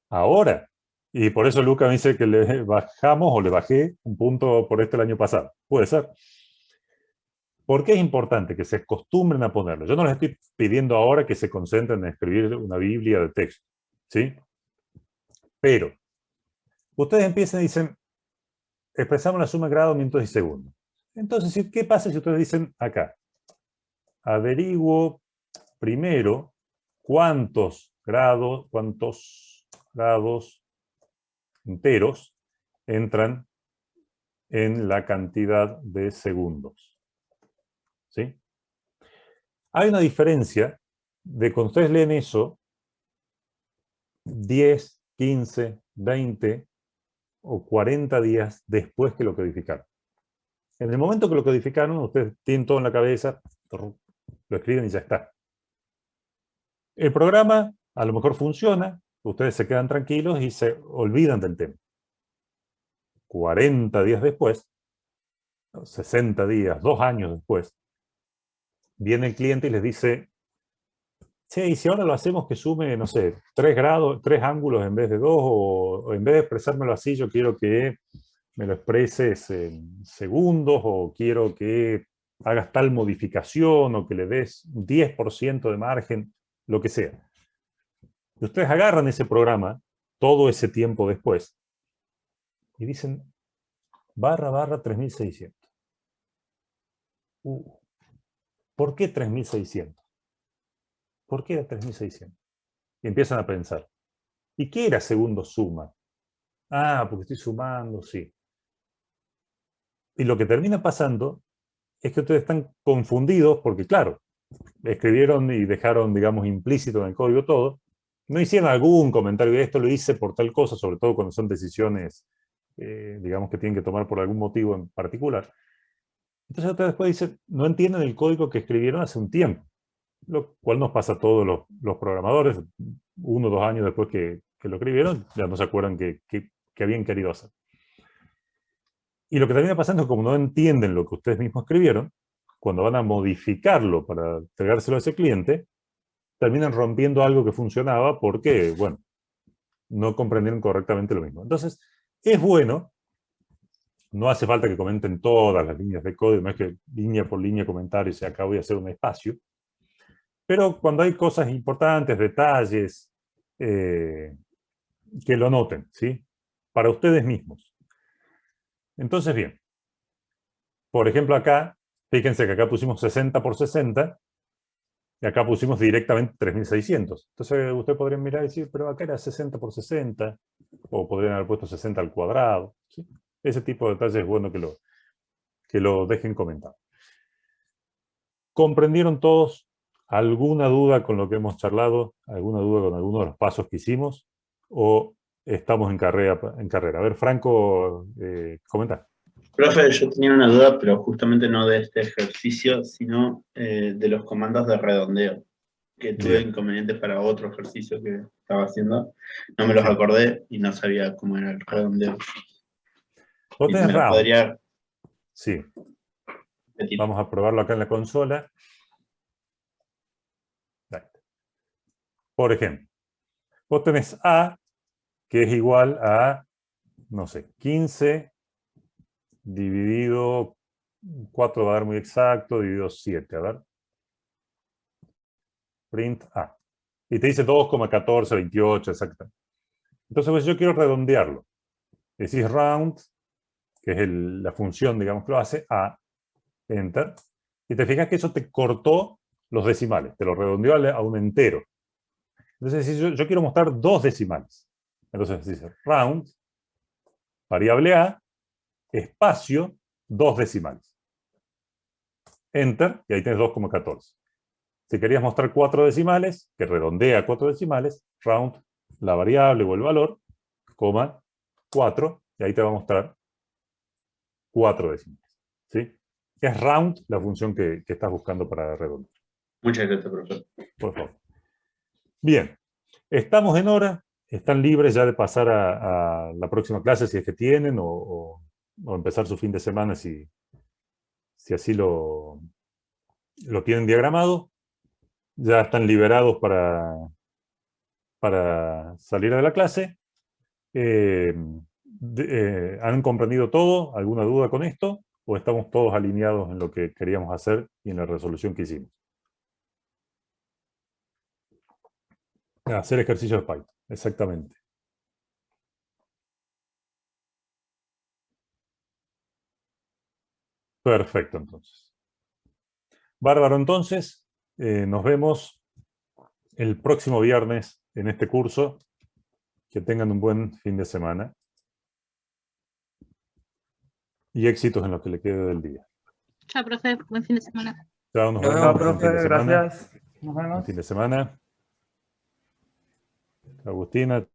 A: ahora. Y por eso Luca me dice que le bajamos o le bajé un punto por el año pasado. Puede ser. ¿Por qué es importante que se acostumbren a ponerlo? Yo no les estoy pidiendo ahora que se concentren en escribir una Biblia de texto, ¿sí? Pero ustedes empiezan y dicen, expresamos la suma de grados, minutos y segundos. Entonces, ¿qué pasa si ustedes dicen acá? Averiguo primero cuántos grados enteros entran en la cantidad de segundos. ¿Sí? Hay una diferencia de cuando ustedes leen eso, 10, 15, 20 o 40 días después que lo codificaron. En el momento que lo codificaron, ustedes tienen todo en la cabeza, lo escriben y ya está. El programa a lo mejor funciona, ustedes se quedan tranquilos y se olvidan del tema. 40 días después, 60 días, 2 años después, viene el cliente y les dice, che, y si ahora lo hacemos que sume, no sé, 3 grados, 3 ángulos en vez de 2, o en vez de expresármelo así, yo quiero que me lo expreses en segundos, o quiero que hagas tal modificación, o que le des 10% de margen, lo que sea. Y ustedes agarran ese programa todo ese tiempo después y dicen // 3600. ¿Por qué 3600? ¿Por qué era 3600? Y empiezan a pensar. ¿Y qué era segundo suma? Ah, porque estoy sumando, sí. Y lo que termina pasando es que ustedes están confundidos porque, claro, escribieron y dejaron, digamos, implícito en el código todo. No hicieron algún comentario de esto, lo hice por tal cosa, sobre todo cuando son decisiones, digamos, que tienen que tomar por algún motivo en particular. Entonces ustedes después dicen, no entienden el código que escribieron hace un tiempo, lo cual nos pasa a todos los programadores, 1 o 2 años después que lo escribieron, ya no se acuerdan qué habían querido hacer. Y lo que termina pasando es que como no entienden lo que ustedes mismos escribieron, cuando van a modificarlo para entregárselo a ese cliente, terminan rompiendo algo que funcionaba porque, bueno, no comprendieron correctamente lo mismo. Entonces, es bueno, no hace falta que comenten todas las líneas de código, no es que línea por línea comentario y se acabó de hacer un espacio, pero cuando hay cosas importantes, detalles, que lo noten, ¿sí? Para ustedes mismos. Entonces, bien. Por ejemplo, acá, fíjense que acá pusimos 60 por 60 y acá pusimos directamente 3600. Entonces, ustedes podrían mirar y decir, pero acá era 60 por 60, o podrían haber puesto 60 al cuadrado, ¿sí? Ese tipo de detalles es bueno que lo dejen comentado. ¿Comprendieron todos? ¿Alguna duda con lo que hemos charlado? ¿Alguna duda con alguno de los pasos que hicimos? ¿O estamos en carrera? A ver, Franco, comenta.
G: Profe, yo tenía una duda, pero justamente no de este ejercicio, sino de los comandos de redondeo, que tuve inconvenientes para otro ejercicio que estaba haciendo. No me los acordé y no sabía cómo era el redondeo.
A: ¿Vos tenés round?
G: Podría...
A: Sí. Vamos a probarlo acá en la consola. Por ejemplo, vos tenés A, que es igual a, no sé, 15 dividido 4 va a dar muy exacto, dividido 7, a ver. Print A. Y te dice 2,1428, exactamente. Entonces, pues yo quiero redondearlo. Decís round, que es la función, digamos, que lo hace, A, enter. Y te fijas que eso te cortó los decimales, te lo redondeó a un entero. Entonces, si yo quiero mostrar 2 decimales. Entonces dice round, variable A, espacio, 2 decimales. Enter, y ahí tienes 2,14. Si querías mostrar 4 decimales, que redondea 4 decimales, round, la variable o el valor, coma, 4, y ahí te va a mostrar 4 decimales. ¿Sí? Es round la función que estás buscando para redondear.
G: Muchas gracias, profesor.
A: Por favor. Bien, estamos en hora, están libres ya de pasar a la próxima clase si es que tienen, o empezar su fin de semana si así lo tienen diagramado. Ya están liberados para salir de la clase. ¿Han comprendido todo? ¿Alguna duda con esto? ¿O estamos todos alineados en lo que queríamos hacer y en la resolución que hicimos? Hacer ejercicios de Python, exactamente. Perfecto, entonces. Bárbaro, entonces. Nos vemos el próximo viernes en este curso. Que tengan un buen fin de semana. Y éxitos en lo que le quede del día.
H: Chao, profe. Buen fin de semana.
A: Chao, nos vemos.
E: Chao, profe.
A: Buen fin de semana.
E: Gracias. Nos vemos.
A: Buen fin de semana. Agustina.